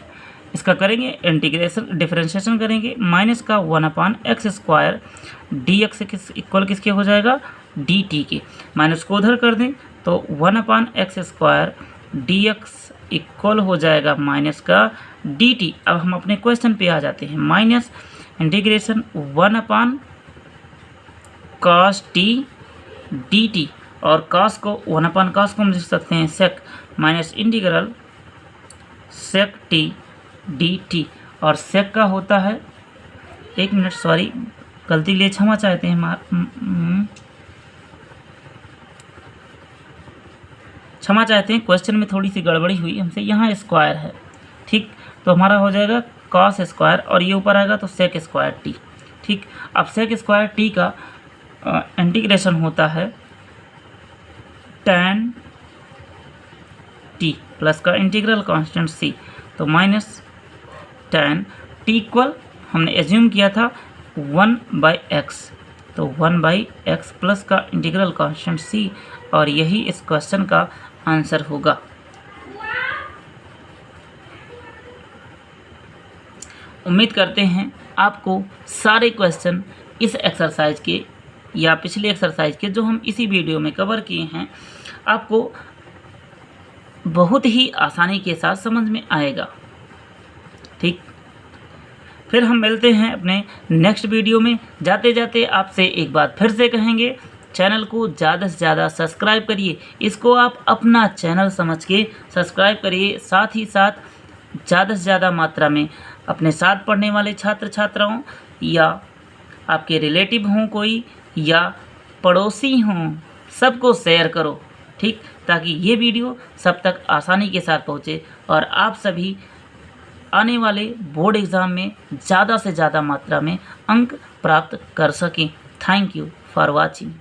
[SPEAKER 1] इसका करेंगे इंटीग्रेशन, डिफरेंशिएशन करेंगे, माइनस का 1/x² dx इक्वल किसके हो जाएगा, dt के। माइनस को उधर कर दें तो 1/x² dx इक्वल हो जाएगा माइनस का dt। अब हम अपने क्वेश्चन पे आ जाते हैं, minus integration 1/cos t dt, और cos को 1/cos को हम लिख सकते हैं sec, minus integral sec t dt, और sec का होता है, 1 मिनट, सॉरी गलती के लिए क्षमा चाहते हैं, क्षमा चाहते हैं, क्वेश्चन में थोड़ी सी गड़बड़ी हुई हमसे, यहाँ स्क्वायर है। ठीक, तो हमारा हो जाएगा cos स्क्वायर, और ये ऊपर आएगा तो sec स्क्वायर t। ठीक, अब sec स्क्वायर t का इंटीग्रेशन होता है tan t प्लस का इंटीग्रल कांस्टेंट c, तो माइनस tan t इक्वल हमने एज्यूम किया था 1/x, तो 1/x प्लस का इंटीग्रल कांस्टेंट c, और यही इस क्वेश्चन का आंसर होगा। उम्मीद करते हैं आपको सारे क्वेश्चन इस एक्सरसाइज के या पिछले एक्सरसाइज के जो हम इसी वीडियो में कवर किए हैं, आपको बहुत ही आसानी के साथ समझ में आएगा। ठीक, फिर हम मिलते हैं अपने नेक्स्ट वीडियो में। जाते जाते आपसे एक बात फिर से कहेंगे, चैनल को ज़्यादा से ज़्यादा सब्सक्राइब करिए। इसको आप अपना चैनल समझ के सब्सक्राइब करिए। साथ ही साथ ज़्यादा से ज़्यादा मात्रा में अपने साथ पढ़ने वाले छात्र छात्राओं या आपके रिलेटिव हों कोई या पड़ोसी हों, सबको शेयर करो, ठीक, ताकि ये वीडियो सब तक आसानी के साथ पहुँचे और आप सभी आने वाले बोर्ड एग्ज़ाम में ज़्यादा से ज़्यादा मात्रा में अंक प्राप्त कर सकें। Thank you for watching.